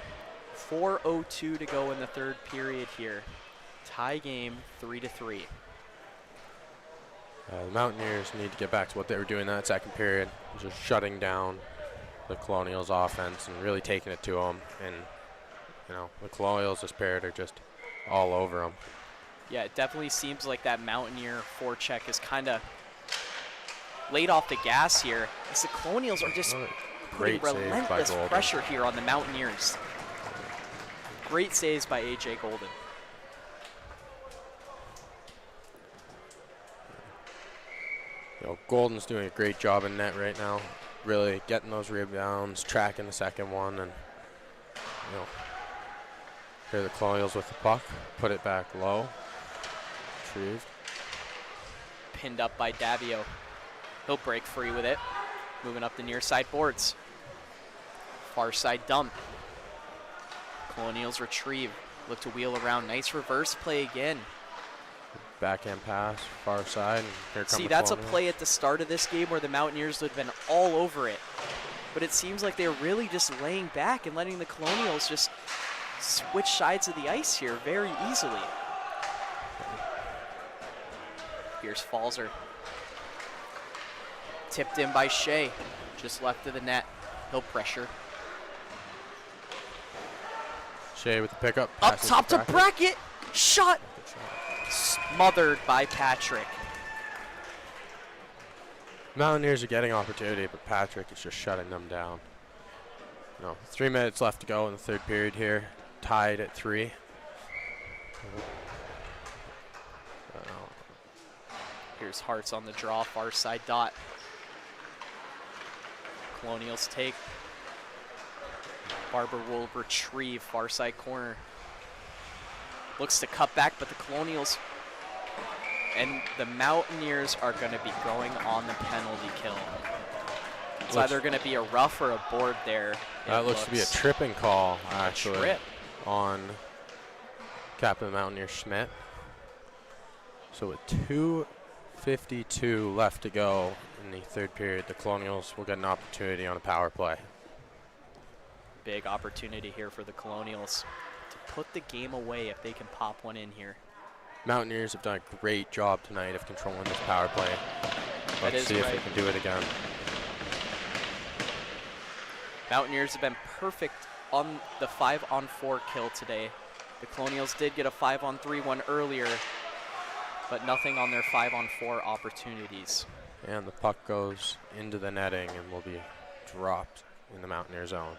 4:02 to go in the third period here. Tie game 3-3. The Mountaineers need to get back to what they were doing that second period, just shutting down the Colonials offense and really taking it to them. And, you know, the Colonials this period are just all over them. Yeah, it definitely seems like that Mountaineer forecheck is kind of laid off the gas here, as the Colonials are just putting relentless pressure here on the Mountaineers. Great saves by A.J. Golden. You know, Golden's doing a great job in net right now, really getting those rebounds, tracking the second one, and, you know, here are the Colonials with the puck, put it back low, retrieved. Pinned up by Davio. He'll break free with it. Moving up the near side boards. Far side dump. Colonials retrieve. Look to wheel around. Nice reverse play again. Backhand pass, far side. And here See, that's a play at the start of this game where the Mountaineers would have been all over it. But it seems like they're really just laying back and letting the Colonials just switch sides of the ice here very easily. Here's Falzer. Tipped in by Shea, just left of the net. He'll pressure. Shea with the pickup. Up top to Brackett. Shot. Smothered by Patrick. Mountaineers are getting opportunity, but Patrick is just shutting them down. You know, 3 minutes left to go in the third period here. Tied at 3. Here's Hartz on the draw, far side dot. Colonials take. Barber will retrieve far side corner. Looks to cut back, but the Colonials and the Mountaineers are going to be going on the penalty kill. It's either going to be a rough or a board there. That looks to be a tripping call, actually, trip on Captain Mountaineer Schmidt. So with 2:52 left to go in the third period, the Colonials will get an opportunity on a power play. Big opportunity here for the Colonials to put the game away if they can pop one in here. Mountaineers have done a great job tonight of controlling this power play. Let's see if they can do it again. Mountaineers have been perfect on the 5-on-4 kill today. The Colonials did get a 5-on-3 one earlier, but nothing on their 5-on-4 opportunities. And the puck goes into the netting and will be dropped in the Mountaineer zone.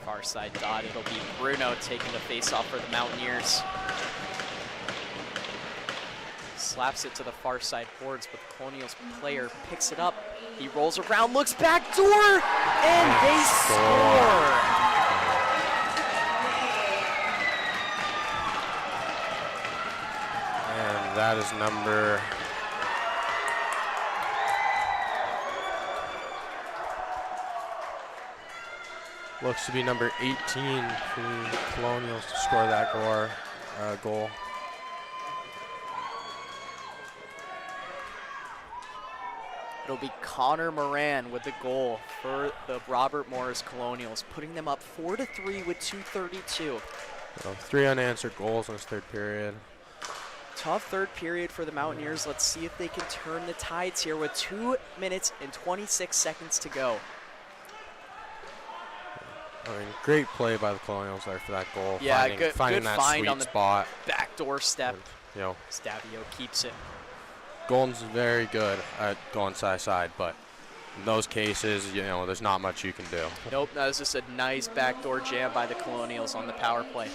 Far side dot, it'll be Bruno taking the face-off for the Mountaineers. Slaps it to the far side boards, but the Colonials player picks it up. He rolls around, looks back door, and they score. And that is number looks to be number 18 for the Colonials to score that goal. It'll be Connor Moran with the goal for the Robert Morris Colonials, putting them up 4-3 with 2:32. So 3 unanswered goals in this third period. Tough third period for the Mountaineers. Let's see if they can turn the tides here with 2 minutes and 26 seconds to go. I mean, great play by the Colonials there for that goal. Yeah, finding good that find sweet on the spot. Backdoor step. And, you know, Stabio keeps it. Golden's very good at going side-side, but in those cases, you know, there's not much you can do. Nope, that was just a nice backdoor jam by the Colonials on the power play.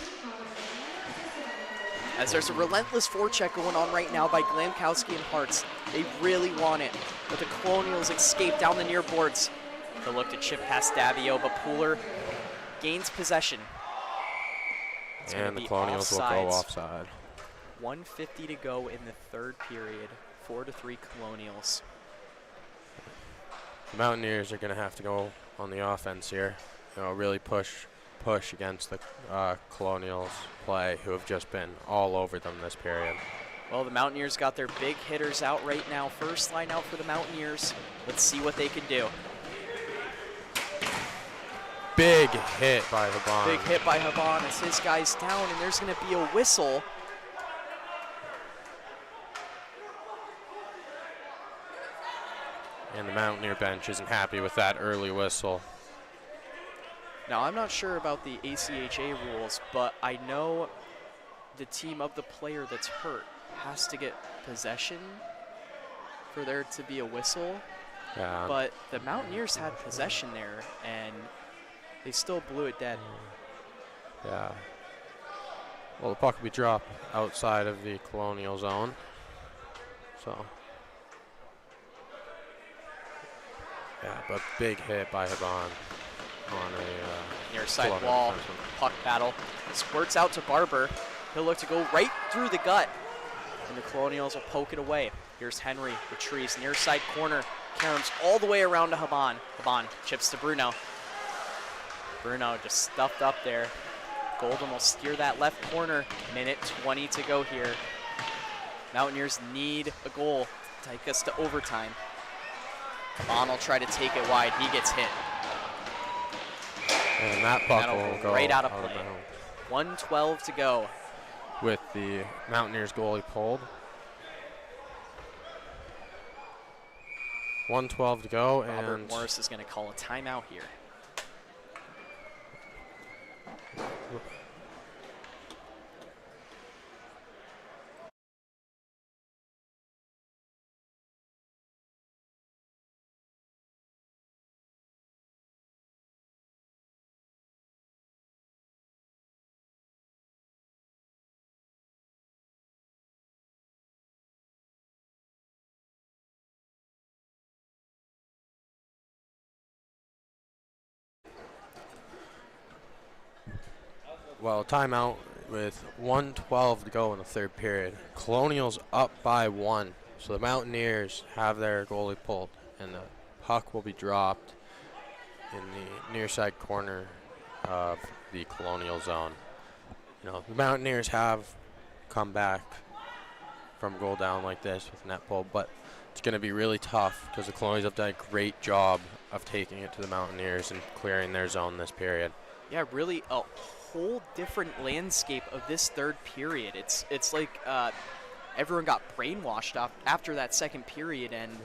As there's a relentless forecheck going on right now by Glamkowski and Hartz. They really want it, but the Colonials escape down the near boards. They'll look to chip past Stabio, but Pooler gains possession. And the Colonials will go offside. 1:50 to go in the third period. 4-3 Colonials. The Mountaineers are going to have to go on the offense here. You know, really push against the Colonials play, who have just been all over them this period. Well, the Mountaineers got their big hitters out right now. First line out for the Mountaineers. Let's see what they can do. Big hit by Haban. Big hit by Haban as his guy's down, and there's going to be a whistle. And the Mountaineer bench isn't happy with that early whistle. Now, I'm not sure about the ACHA rules, but I know the team of the player that's hurt has to get possession for there to be a whistle. Yeah. But the Mountaineers had possession there, and they still blew it dead. Yeah. Well, the puck will be dropped outside of the Colonial zone. So. Yeah, but big hit by Haban on a near side wall. Puck battle. Squirts out to Barber. He'll look to go right through the gut, and the Colonials will poke it away. Here's Henry, retrieves near side corner. Caroms all the way around to Haban. Haban chips to Bruno. Bruno just stuffed up there. Golden will steer that left corner. Minute 20 to go here. Mountaineers need a goal to take us to overtime. Haban will try to take it wide. He gets hit. And that puck will go right out of play. 1:12 to go. With the Mountaineers goalie pulled. 1:12 to go. Robert and Morris is going to call a timeout here. Well, timeout with 1:12 to go in the third period. Colonials up by 1. So the Mountaineers have their goalie pulled, and the puck will be dropped in the near side corner of the Colonial zone. The Mountaineers have come back from goal down like this with net pull, but it's going to be really tough because the Colonials have done a great job of taking it to the Mountaineers and clearing their zone this period. Yeah, really a whole different landscape of this third period. It's like everyone got brainwashed after that second period, and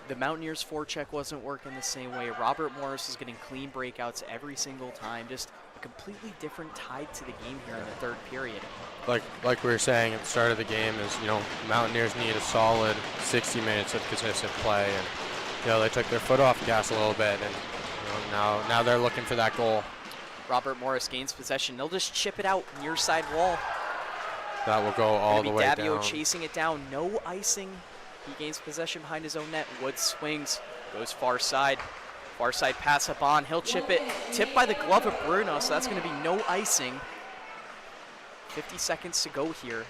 the Mountaineers' forecheck wasn't working the same way. Robert Morris was getting clean breakouts every single time. Just a completely different tide to the game here in the third period. Like we were saying at the start of the game is, Mountaineers need a solid 60 minutes of consistent play, and they took their foot off the gas a little bit, and now they're looking for that goal. Robert Morris gains possession. They'll just chip it out near side wall. That will go all the way down. Davio chasing it down. No icing. He gains possession behind his own net. Woods swings, goes far side. Far side pass up on. He'll chip it. Tipped by the glove of Bruno, so that's going to be no icing. 50 seconds to go here.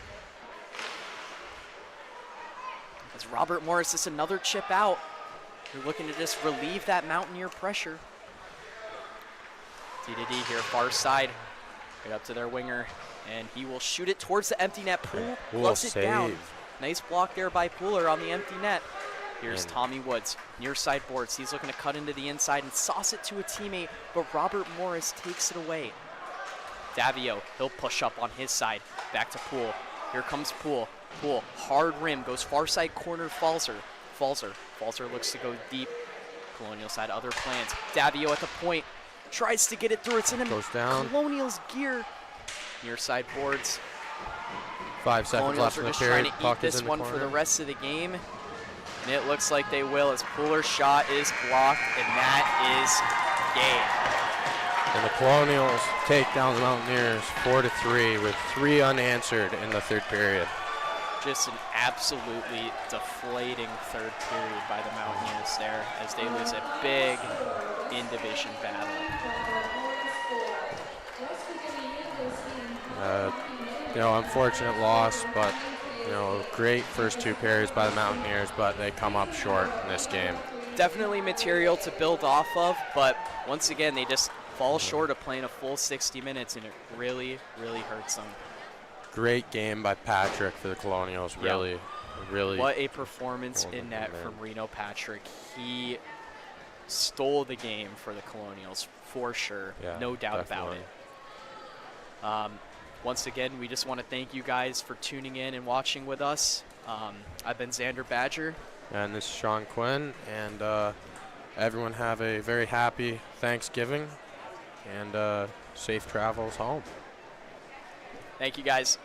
As Robert Morris is another chip out. They're looking to just relieve that Mountaineer pressure. D-to-D here, far side. Right up to their winger, and he will shoot it towards the empty net. Poole gloves it down. Nice block there by Pooler on the empty net. Here's Tommy Woods, near side boards. He's looking to cut into the inside and sauce it to a teammate, but Robert Morris takes it away. Davio, he'll push up on his side. Back to Poole. Here comes Poole. Poole, hard rim, goes far side corner, Falzer. Falzer looks to go deep. Colonial side, other plans. Davio at the point. Tries to get it through. It's in Colonial's gear. Near side boards. 5 seconds left in the period. Colonials are just trying to eat this one for the rest of the game. And it looks like they will, as Pooler's shot is blocked, and that is game. And the Colonials take down the Mountaineers 4-3 with 3 unanswered in the third period. Just an absolutely deflating third period by the Mountaineers there, as they lose a big in-division battle. Unfortunate loss, but great first 2 periods by the Mountaineers, but they come up short in this game. Definitely material to build off of, but once again, they just fall short of playing a full 60 minutes, and it really, really hurts them. Great game by Patrick for the Colonials. Really. What a performance in net from Reno Patrick. He stole the game for the Colonials for sure. Yeah, no doubt definitely. about it. Once again, we just want to thank you guys for tuning in and watching with us. I've been Xander Badger. And this is Sean Quinn. And everyone have a very happy Thanksgiving and safe travels home. Thank you, guys.